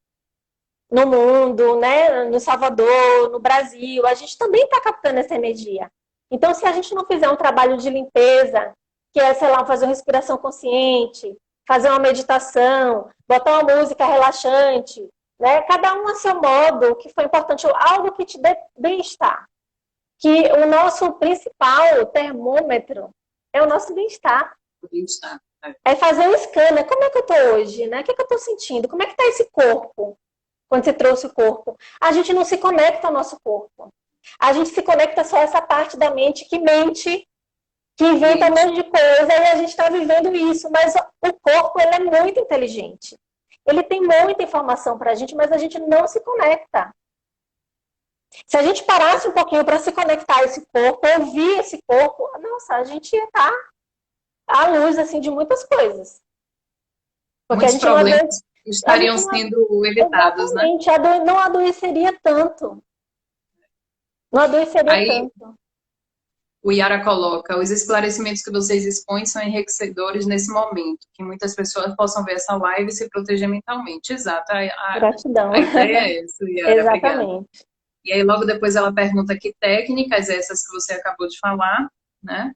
no mundo, né, no Salvador, no Brasil. A gente também está captando essa energia. Então, se a gente não fizer um trabalho de limpeza, que é, sei lá, fazer uma respiração consciente, fazer uma meditação, botar uma música relaxante, né? Cada um a seu modo, que foi importante, algo que te dê bem-estar. Que o nosso principal termômetro é o nosso bem-estar. Bem-estar. É fazer um scanner. Como é que eu estou hoje? Né? O que é que eu estou sentindo? Como é que está esse corpo? Quando você trouxe o corpo. A gente não se conecta ao nosso corpo. A gente se conecta só a essa parte da mente, que inventa um monte de coisa, e a gente está vivendo isso. Mas o corpo, ele é muito inteligente. Ele tem muita informação para a gente, mas a gente não se conecta. Se a gente parasse um pouquinho para se conectar a esse corpo, ouvir esse corpo, nossa, a gente ia estar à luz assim, de muitas coisas. Porque muitos problemas estariam sendo evitados, né? Não adoeceria tanto. Não adoeceria tanto. O Yara coloca, os esclarecimentos que vocês expõem são enriquecedores nesse momento, que muitas pessoas possam ver essa live e se proteger mentalmente. Exato, Gratidão. a ideia é essa, Yara, obrigada. Exatamente. E aí logo depois ela pergunta que técnicas, essas que você acabou de falar, né?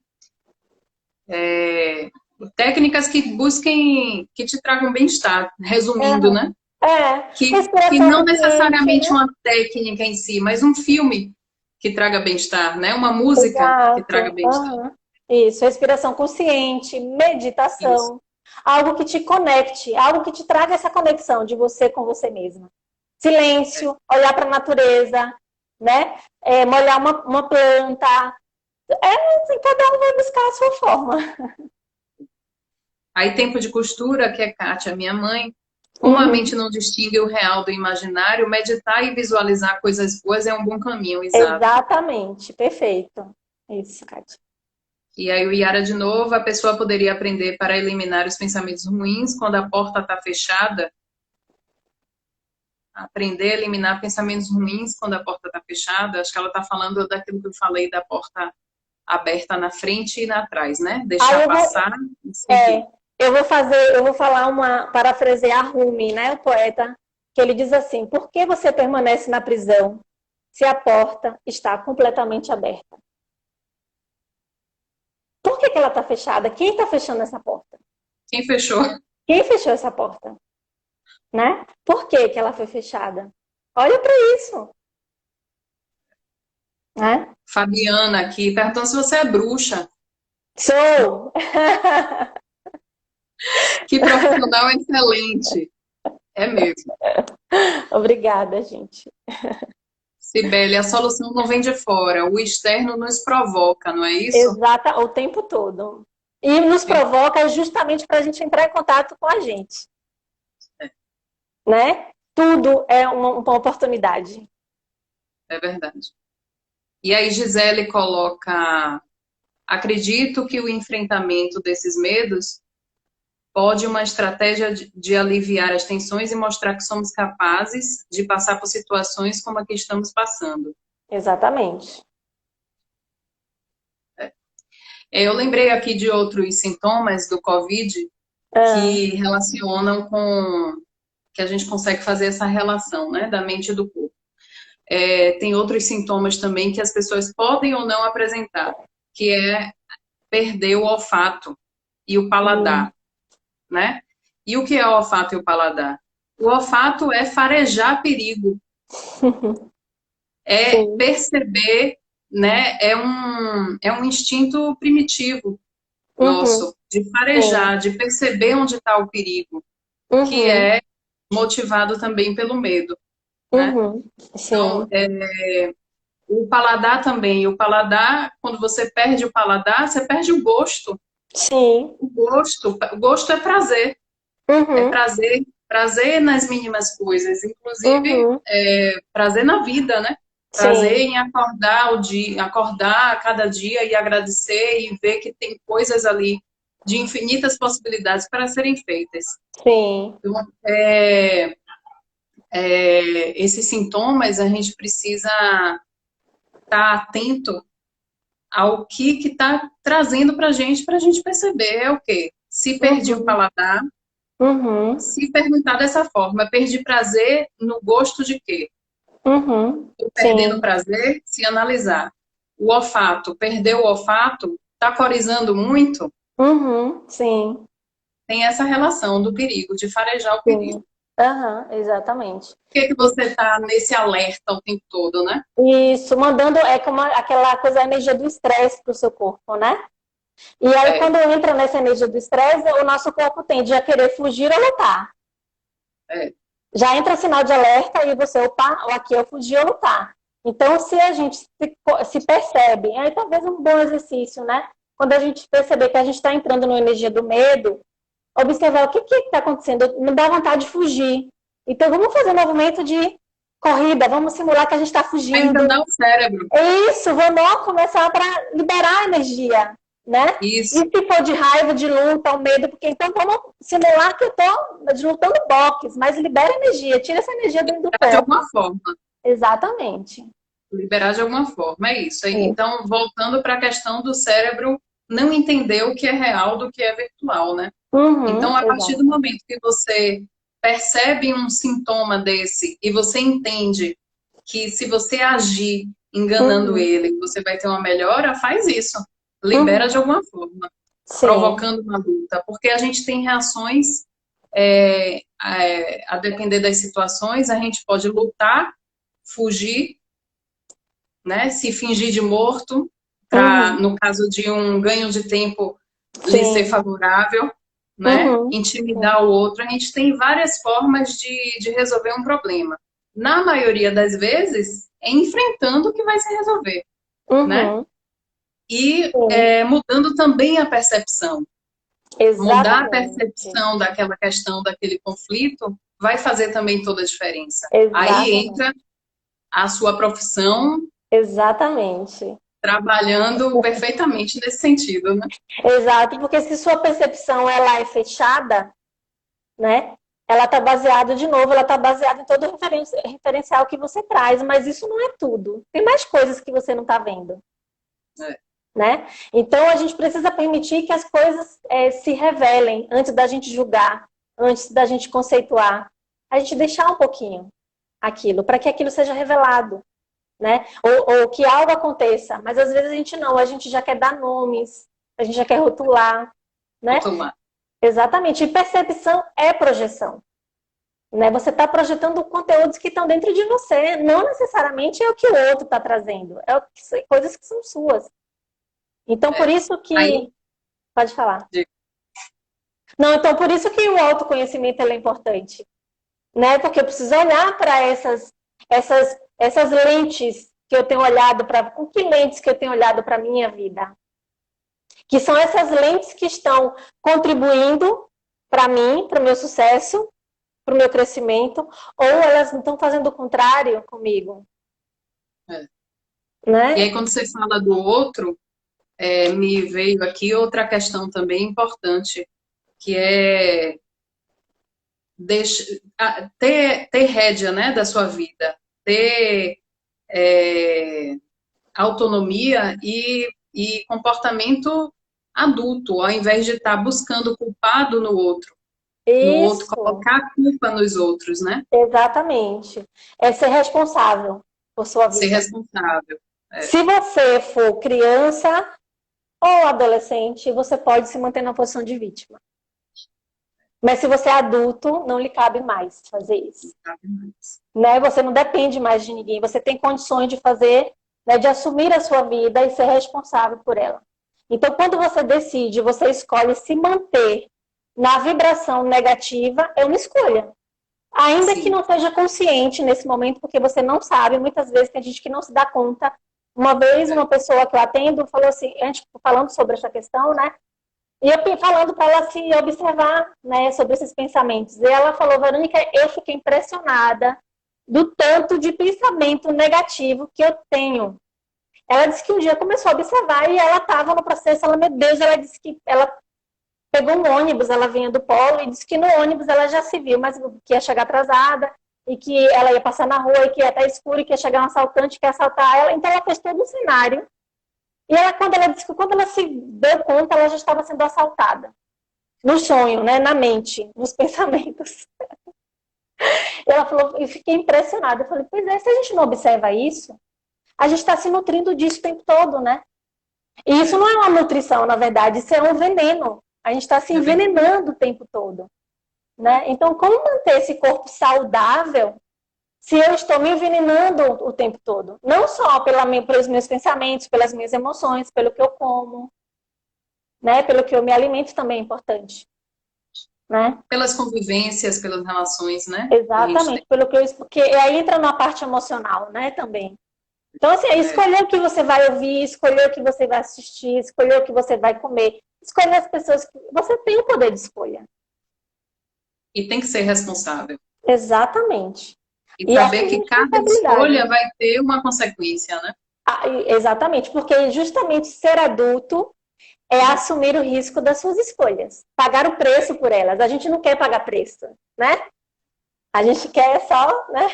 Técnicas que busquem, que te tragam bem-estar, resumindo, né? Que não necessariamente uma técnica em si, mas um filme que traga bem-estar, né? Uma música que traga bem-estar. Isso, respiração consciente, meditação, isso. Algo que te conecte, algo que te traga essa conexão de você com você mesma. Silêncio, olhar para a natureza, né? Molhar uma planta. Assim, cada um vai buscar a sua forma. Aí, tempo de costura, que é Kátia, minha mãe. Como a mente não distingue o real do imaginário, meditar e visualizar coisas boas é um bom caminho, exato. Exatamente, perfeito. Isso, Kátia. E aí o Yara de novo, a pessoa poderia aprender para eliminar os pensamentos ruins quando a porta está fechada. Aprender a eliminar pensamentos ruins quando a porta está fechada. Acho que ela está falando daquilo que eu falei da porta aberta na frente e na trás, né? Deixar passar e seguir. Eu vou falar parafrasear Rumi, né, o poeta, que ele diz assim: por que você permanece na prisão se a porta está completamente aberta? Por que ela está fechada? Quem está fechando essa porta? Quem fechou? Quem fechou essa porta? Né? Por que ela foi fechada? Olha para isso. Né? Fabiana aqui perguntando se você é bruxa. Sou! Que profissional excelente. É mesmo. Obrigada, gente. Sibeli, a solução não vem de fora, o externo nos provoca, não é isso? Exato, o tempo todo. E nos provoca justamente para a gente entrar em contato com a gente. Né? Tudo é uma oportunidade. É verdade. E aí Gisele coloca: acredito que o enfrentamento desses medos pode uma estratégia de aliviar as tensões e mostrar que somos capazes de passar por situações como a que estamos passando. Exatamente. Eu lembrei aqui de outros sintomas do Covid que relacionam com... que a gente consegue fazer essa relação, né, da mente e do corpo. Tem outros sintomas também que as pessoas podem ou não apresentar, que é perder o olfato e o paladar. Né? E o que é o olfato e o paladar? O olfato é farejar perigo. Sim. Perceber, né? É um instinto primitivo nosso, de farejar, de perceber onde está o perigo, que é motivado também pelo medo. Né? Então, o paladar também. O paladar, quando você perde o paladar, você perde o gosto. Sim. O gosto é prazer. É prazer nas mínimas coisas, inclusive prazer na vida, né? Prazer em acordar cada dia e agradecer e ver que tem coisas ali de infinitas possibilidades para serem feitas. Sim. Então, esses sintomas a gente precisa estar atento ao que está trazendo para a gente perceber é o quê? Se perdi o paladar, se perguntar dessa forma, perdi prazer no gosto de quê? Estou perdendo prazer, se analisar. O olfato, perdeu o olfato, está corizando muito? Sim. Tem essa relação do perigo, de farejar o perigo. Exatamente. Por que você está nesse alerta o tempo todo, né? Isso, mandando como aquela coisa, a energia do estresse para o seu corpo, né? E aí, quando entra nessa energia do estresse, o nosso corpo tende a querer fugir ou lutar. Já entra sinal de alerta e você, opa, aqui eu fugir ou lutar. Então, se a gente se percebe, aí talvez um bom exercício, né? Quando a gente perceber que a gente está entrando na energia do medo, observar o que está acontecendo, me dá vontade de fugir. Então, vamos fazer um movimento de corrida, vamos simular que a gente está fugindo. Enganar o cérebro. Isso, vamos começar para liberar a energia, né? Isso. E se for de raiva, de luta, o medo, porque então vamos simular que eu estou lutando boxe, mas libera energia, tira essa energia dentro do corpo. De alguma forma. Exatamente. Liberar de alguma forma, é isso. Então, voltando para a questão do cérebro não entender o que é real do que é virtual, né? Então, a partir do Exato. momento que você percebe um sintoma desse e você entende que se você agir enganando Uhum, ele, você vai ter uma melhora, faz isso. Libera de uhum. alguma forma, Sim, provocando uma luta. Porque a gente tem reações, a depender das situações, a gente pode lutar, fugir, né? Se fingir de morto, para, uhum, no caso de um ganho de tempo, lhe ser sim, favorável, né? uhum, sim, Intimidar o outro. A gente tem várias formas de resolver um problema. Na maioria das vezes, é enfrentando que vai se resolver, né? uhum, E sim, mudando também a percepção. Mudar a exatamente, percepção daquela questão, daquele conflito, vai fazer também toda a diferença. Aí exatamente, entra a sua profissão exatamente, trabalhando perfeitamente nesse sentido, né? exato, porque se sua percepção ela é fechada, né? Ela está baseada, de novo, ela está baseada em todo o referencial que você traz, mas isso não é tudo. Tem mais coisas que você não está vendo, É, né? Então a gente precisa permitir que as coisas se revelem antes da gente julgar, antes da gente conceituar. A gente deixar um pouquinho aquilo, para que aquilo seja revelado, né? Ou que algo aconteça, mas às vezes a gente não, a gente já quer dar nomes, a gente já quer rotular, né? rotular. Exatamente. E percepção é projeção. Né? Você está projetando conteúdos que estão dentro de você, não necessariamente é o que o outro está trazendo, coisas que são suas. Então, por É. isso Aí, que. Pode falar. Não, então por isso que o autoconhecimento é importante. Né? Porque eu preciso olhar para essas lentes que eu tenho olhado para. Com que lentes que eu tenho olhado para a minha vida? Que são essas lentes que estão contribuindo para mim, para o meu sucesso, para o meu crescimento, ou elas não estão fazendo o contrário comigo, é. E né? aí, quando você fala do outro, me veio aqui outra questão também importante, que é ter rédea, né, da sua vida, ter é, autonomia e comportamento adulto, ao invés de estar buscando culpado no outro, Isso, colocar a culpa nos outros, né? exatamente. É ser responsável por sua Ser vida. responsável. É, Se você for criança ou adolescente, você pode se manter na posição de vítima. Mas se você é adulto, não lhe cabe mais fazer isso. sabe mais. Né? Você não depende mais de ninguém. Você tem condições de fazer, né, de assumir a sua vida e ser responsável por ela. Então, quando você decide, você escolhe se manter na vibração negativa, é uma escolha. Ainda que Sim. não seja consciente nesse momento, porque você não sabe, muitas vezes tem gente que não se dá conta. Uma vez, uma pessoa que eu atendo falou assim, a gente falando sobre essa questão, né? E eu falando para ela se observar, né, sobre esses pensamentos. E ela falou, Verônica, eu fiquei impressionada do tanto de pensamento negativo que eu tenho. Ela disse que um dia começou a observar e ela estava no processo, ela, meu Deus, ela disse que ela pegou um ônibus, ela vinha do polo e disse que no ônibus ela já se viu, mas que ia chegar atrasada e que ela ia passar na rua e que ia estar escuro e que ia chegar um assaltante que ia assaltar ela. Então ela fez todo um cenário. E ela, quando ela disse que quando ela se deu conta, ela já estava sendo assaltada. No sonho, né? Na mente, nos pensamentos. E ela falou, eu fiquei impressionada. Eu falei, pois é, se a gente não observa isso, a gente está se nutrindo disso o tempo todo, né? E isso É, não é uma nutrição, na verdade, isso é um veneno. A gente está se é verdade. envenenando o tempo todo. Né? Então, como manter esse corpo saudável se eu estou me envenenando o tempo todo? Não só pelos meus pensamentos, pelas minhas emoções, pelo que eu como, né? Pelo que eu me alimento também é importante. Né? Pelas convivências, pelas relações, né? Que a gente tem. Exatamente, pelo que eu, porque aí entra na parte emocional, né, também. Então, assim, é É, escolher o que você vai ouvir, escolher o que você vai assistir, escolher o que você vai comer, escolher as pessoas que você tem o poder de escolha. e tem que ser responsável. Exatamente. E E saber assumir que cada responsabilidade. escolha vai ter uma consequência, né? Exatamente, porque justamente ser adulto é assumir o risco das suas escolhas, pagar o preço por elas. A gente não quer pagar preço, né? A gente quer só, né,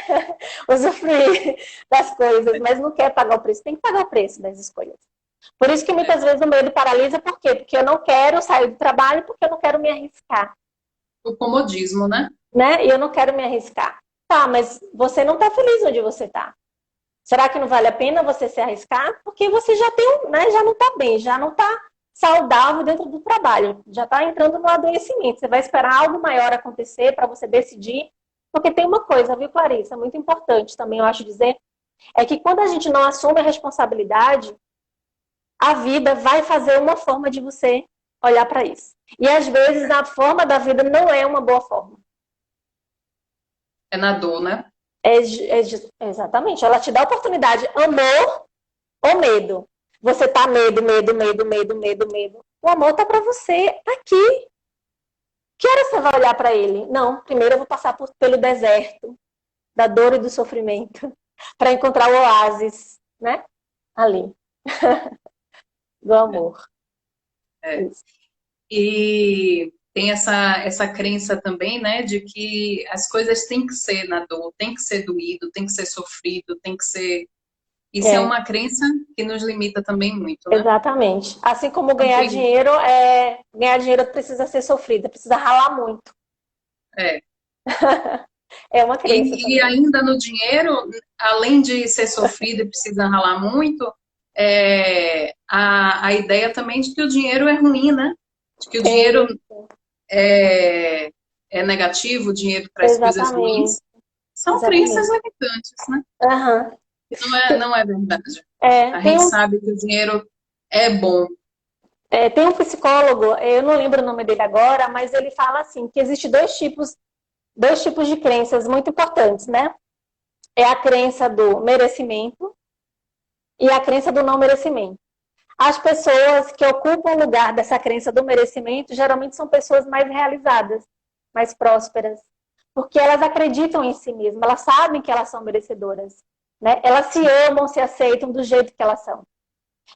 usufruir das coisas, mas não quer pagar o preço. Tem que pagar o preço das escolhas. Por isso que muitas vezes o medo paralisa, por quê? Porque eu não quero sair do trabalho, porque eu não quero me arriscar. O comodismo, né? Né? E eu não quero me arriscar. Tá, mas você não está feliz onde você está. Será que não vale a pena você se arriscar? Porque você já tem, né, já não está bem, já não está saudável dentro do trabalho, já está entrando no adoecimento. Você vai esperar algo maior acontecer para você decidir. Porque tem uma coisa, viu, Clarissa, muito importante também, eu acho dizer, é que quando a gente não assume a responsabilidade, a vida vai fazer uma forma de você olhar para isso. E às vezes a forma da vida não é uma boa forma. É na dor, né? Exatamente. Ela te dá a oportunidade, amor ou medo. Você tá medo, medo, medo, medo, medo, medo. O amor tá para você aqui. Que hora você vai olhar para ele? Não, primeiro eu vou passar pelo deserto da dor e do sofrimento para encontrar o oásis, né? Ali. Do amor. É. E tem essa crença também, né, de que as coisas têm que ser na dor, tem que ser doído, tem que ser sofrido, tem que ser... Isso é uma crença que nos limita também muito, né? Exatamente. Assim como Também. ganhar dinheiro precisa ser sofrido, precisa ralar muito. É. É uma crença E também. ainda no dinheiro, além de ser sofrido e precisa ralar muito, a ideia também de que o dinheiro é ruim, né? De que o dinheiro é negativo, o dinheiro traz coisas Exatamente. ruins. São crenças Exatamente. limitantes, né? Uhum. Não é verdade. A Tem gente sabe que o dinheiro é bom. tem um psicólogo, eu não lembro o nome dele agora, mas ele fala assim, que existe dois tipos de crenças muito importantes, né? É a crença do merecimento e a crença do não merecimento. As pessoas que ocupam o lugar dessa crença do merecimento geralmente são pessoas mais realizadas, mais prósperas, porque elas acreditam em si mesmas, elas sabem que elas são merecedoras, né? Elas se amam, se aceitam do jeito que elas são.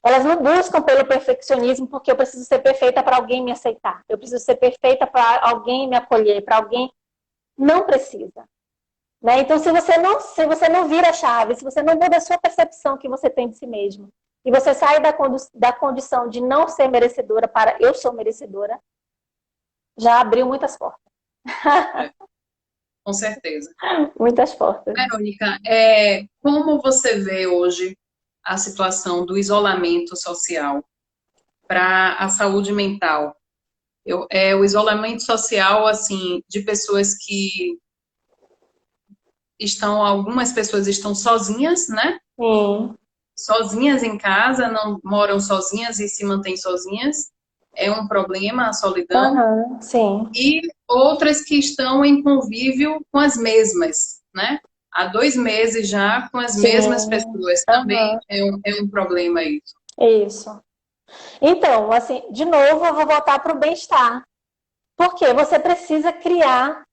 Elas não buscam pelo perfeccionismo porque eu preciso ser perfeita para alguém me aceitar. Eu preciso ser perfeita para alguém me acolher, para alguém não precisa. Né? Então, se você não vira a chave, se você não muda a sua percepção que você tem de si mesmo, e você sai da condição de não ser merecedora para eu sou merecedora, já abriu muitas portas. Com certeza. Muitas portas. Verônica, como você vê hoje a situação do isolamento social para a saúde mental? O isolamento social, assim, de pessoas que algumas pessoas estão sozinhas, né? Sim. Sozinhas em casa, não moram sozinhas e se mantêm sozinhas. É um problema a solidão. Uhum, sim. E outras que estão em convívio com as mesmas, né? Há 2 meses já com as mesmas Sim. pessoas. Também Uhum, é um problema isso. isso. Então, assim, de novo, eu vou voltar para o bem-estar. Porque você precisa criar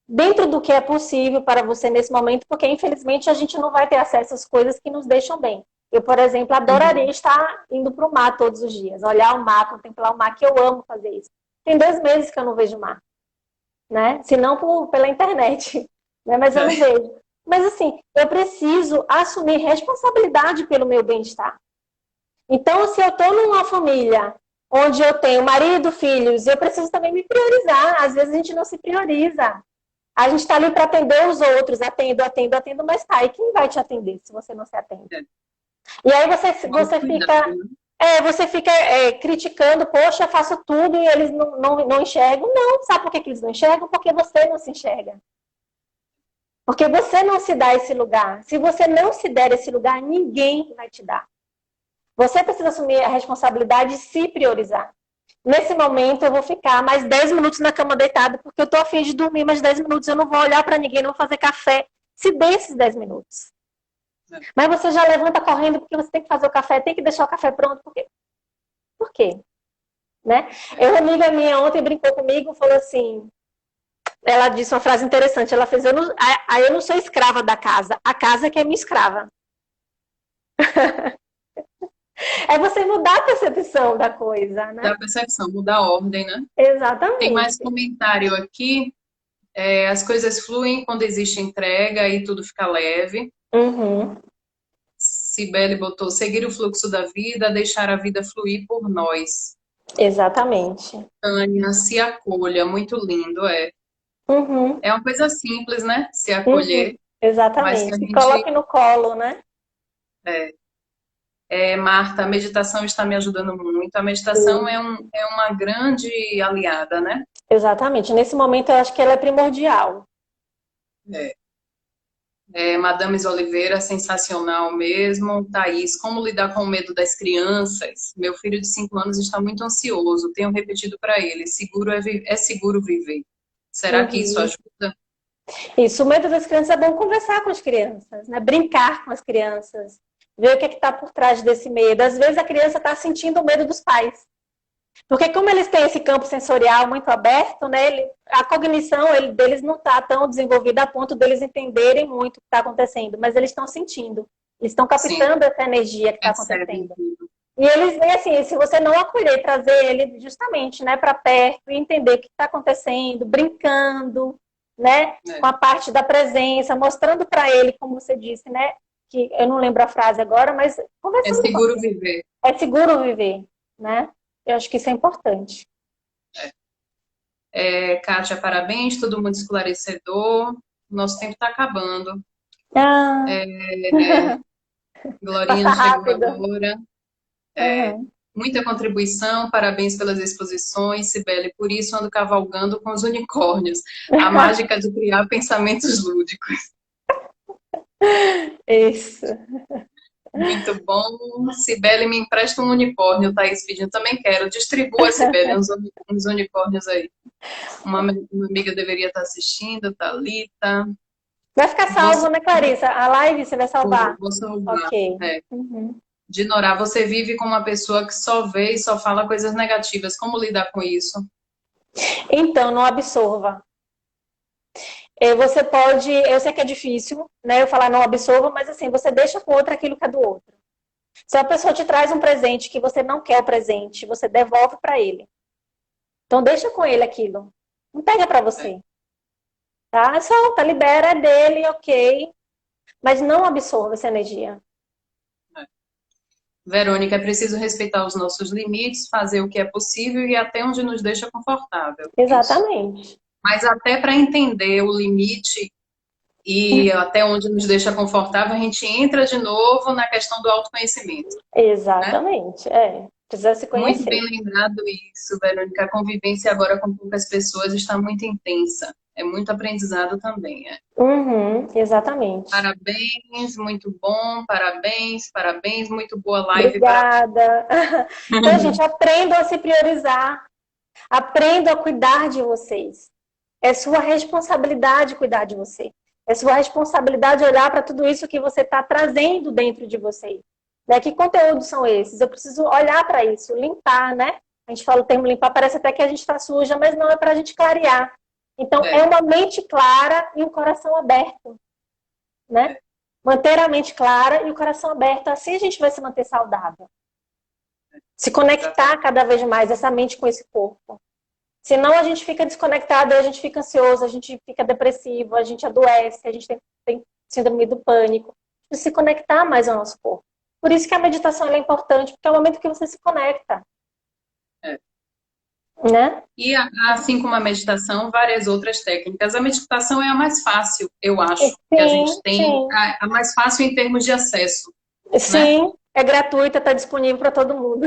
dentro do que é possível para você nesse momento, porque infelizmente a gente não vai ter acesso às coisas que nos deixam bem. Eu, por exemplo, adoraria Uhum. estar indo para o mar todos os dias, olhar o mar, contemplar o mar, que eu amo fazer isso. Tem 2 meses que eu não vejo o mar, né? Se não pela internet, né? Mas eu não vejo. Mas assim, eu preciso assumir responsabilidade pelo meu bem-estar. Então, se eu estou numa família onde eu tenho marido, filhos, eu preciso também me priorizar. Às vezes a gente não se prioriza. A gente está ali para atender os outros, atendo, mas tá, e quem vai te atender se você não se atende? E aí você fica criticando, poxa, eu faço tudo e eles não enxergam. Não, sabe por que eles não enxergam? Porque você não se enxerga. Porque você não se dá esse lugar. Se você não se der esse lugar, ninguém vai te dar. Você precisa assumir a responsabilidade e se priorizar. Nesse momento, eu vou ficar mais 10 minutos na cama deitada, porque eu tô a fim de dormir mais 10 minutos. Eu não vou olhar para ninguém, não vou fazer café. Se dê esses 10 minutos. Mas você já levanta correndo porque você tem que fazer o café, tem que deixar o café pronto. Por quê? Né? Uma amiga minha ontem brincou comigo, falou assim, ela disse uma frase interessante, ela fez, eu não sou escrava da casa, a casa que é minha escrava. É você mudar a percepção da coisa, né? Da percepção, mudar a ordem, né? Tem mais Exatamente. comentário aqui. As coisas fluem quando existe entrega e tudo fica leve. Uhum. Cibele botou seguir o fluxo da vida, deixar a vida fluir por nós. Exatamente. Tânia, se acolha, muito lindo, é. Uhum. É uma coisa simples, né? Se Uhum. acolher, mas que Exatamente. a Se gente. coloque no colo, né? É, Marta, a meditação está me ajudando muito. A meditação é uma grande aliada, né? Exatamente. Nesse momento eu acho que ela é primordial. É. Madames Oliveira, sensacional mesmo. Thaís, como lidar com o medo das crianças? Meu filho de 5 anos está muito ansioso. Tenho repetido para ele: seguro é seguro viver. Será que isso Uhum. ajuda? Isso, o medo das crianças é bom conversar com as crianças, né? Brincar com as crianças, ver o que está por trás desse medo. Às vezes a criança está sentindo o medo dos pais. Porque como eles têm esse campo sensorial muito aberto, né, a cognição deles não está tão desenvolvida a ponto deles entenderem muito o que está acontecendo, mas eles estão sentindo, eles estão Sim, captando essa energia que está percebem acontecendo. tudo. E eles, assim, se você não acolher, trazer ele justamente, né, para perto e entender o que está acontecendo, brincando, né, É. com a parte da presença, mostrando para ele, como você disse, né, que eu não lembro a frase agora, mas É conversando com seguro ele. viver. É seguro viver, né? Eu acho que isso é importante. Kátia, parabéns, tudo muito esclarecedor. Nosso tempo está acabando. Ah, Glorinha passa chegou rápido. agora. Uhum. Muita contribuição, parabéns pelas exposições, Cibele. Por isso ando cavalgando com os unicórnios. A mágica de criar pensamentos lúdicos. Isso. Muito bom. Cibele, me empresta um unicórnio, Thaís pedindo. Também quero. Distribua, Cibele, uns unicórnios aí. Uma amiga deveria estar assistindo, Thalita. Vai ficar Você, salvo, né, Clarissa? A live você vai salvar? vou salvar. Ok. É. Uhum. De Norá, você vive com uma pessoa que só vê e só fala coisas negativas. Como lidar com isso? Então, não absorva. Você pode, eu sei que é difícil, né, eu falar não absorva, mas assim, você deixa com o outro aquilo que é do outro. Se a pessoa te traz um presente que você não quer o presente, você devolve para ele. Então, deixa com ele aquilo. Não pega para É. você. Tá? Solta, libera, é dele, ok. Mas não absorva essa energia. Verônica, é preciso respeitar os nossos limites, fazer o que é possível e até onde nos deixa confortável. Isso. Exatamente. Mas até para entender o limite e até onde nos deixa confortável, a gente entra de novo na questão do autoconhecimento, né? Exatamente. Precisa se Muito conhecer. bem lembrado isso, Verônica. A convivência agora com poucas pessoas está muito intensa. É muito aprendizado também. Uhum, exatamente. Parabéns, muito bom, parabéns, parabéns, muito boa live para. Obrigada. Então, gente, aprendam a se priorizar. Aprendam a cuidar de vocês. É sua responsabilidade cuidar de você. É sua responsabilidade olhar para tudo isso que você está trazendo dentro de você. Né? Que conteúdos são esses? Eu preciso olhar para isso, limpar, né? A gente fala o termo limpar, parece até que a gente está suja, mas não, é para a gente clarear. Então, é É, uma mente clara e um coração aberto, né? Manter a mente clara e o coração aberto. Assim a gente vai se manter saudável. Se conectar exatamente. cada vez mais essa mente com esse corpo. Senão a gente fica desconectado, a gente fica ansioso, a gente fica depressivo, a gente adoece, a gente tem síndrome do pânico. Se conectar mais ao nosso corpo. Por isso que a meditação é importante, porque é o momento que você se conecta. É. Né? E assim como a meditação, várias outras técnicas. A meditação é a mais fácil, eu acho, que a Sim, gente tem, sim. a mais fácil em termos de acesso, né? Sim, é gratuita, está disponível para todo mundo.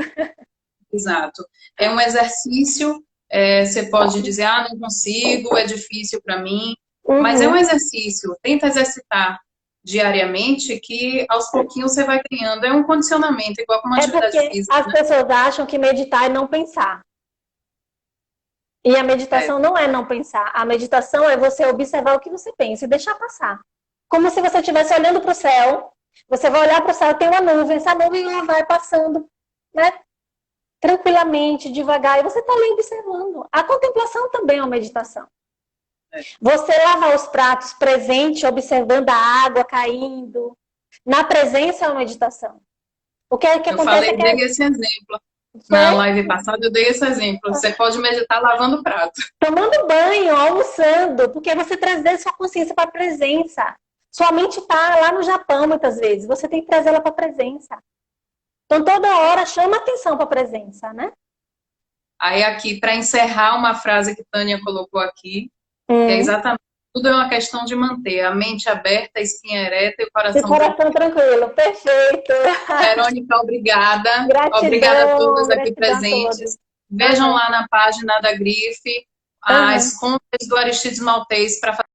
Exato. É um exercício, você pode dizer, não consigo, é difícil para mim, mas é um Uhum. exercício. Tenta exercitar diariamente que aos pouquinhos você vai criando. É um condicionamento, igual com uma É atividade porque física, as né? pessoas acham que meditar é não pensar. E a É, meditação não é não pensar. A meditação é você observar o que você pensa e deixar passar. Como se você estivesse olhando para o céu. Você vai olhar para o céu, tem uma nuvem, essa nuvem ela vai passando, né? Tranquilamente, devagar, e você está ali observando. A contemplação também é uma meditação. é. Você lavar os pratos presente, observando a água caindo. Na presença é uma meditação. O que Eu acontece é falei que dele esse exemplo. Na Foi live passada eu dei esse exemplo. Você pode meditar lavando o prato. tomando banho, almoçando, porque você trazer sua consciência para a presença. Sua mente está lá no Japão, muitas vezes. Você tem que trazer ela para a presença. Então, toda hora, chama atenção para a presença, né? Aí aqui, para encerrar, uma frase que Tânia colocou aqui, que é Hum. exatamente, tudo é uma questão de manter a mente aberta, a espinha ereta e o De coração tranquilo. coração tranquilo. Perfeito. Verônica, obrigada. Obrigada a todos Gratidão, aqui gratidão a todos. presentes. Vejam Aham, lá na página da Grife aham. as contas do Aristides Maltês para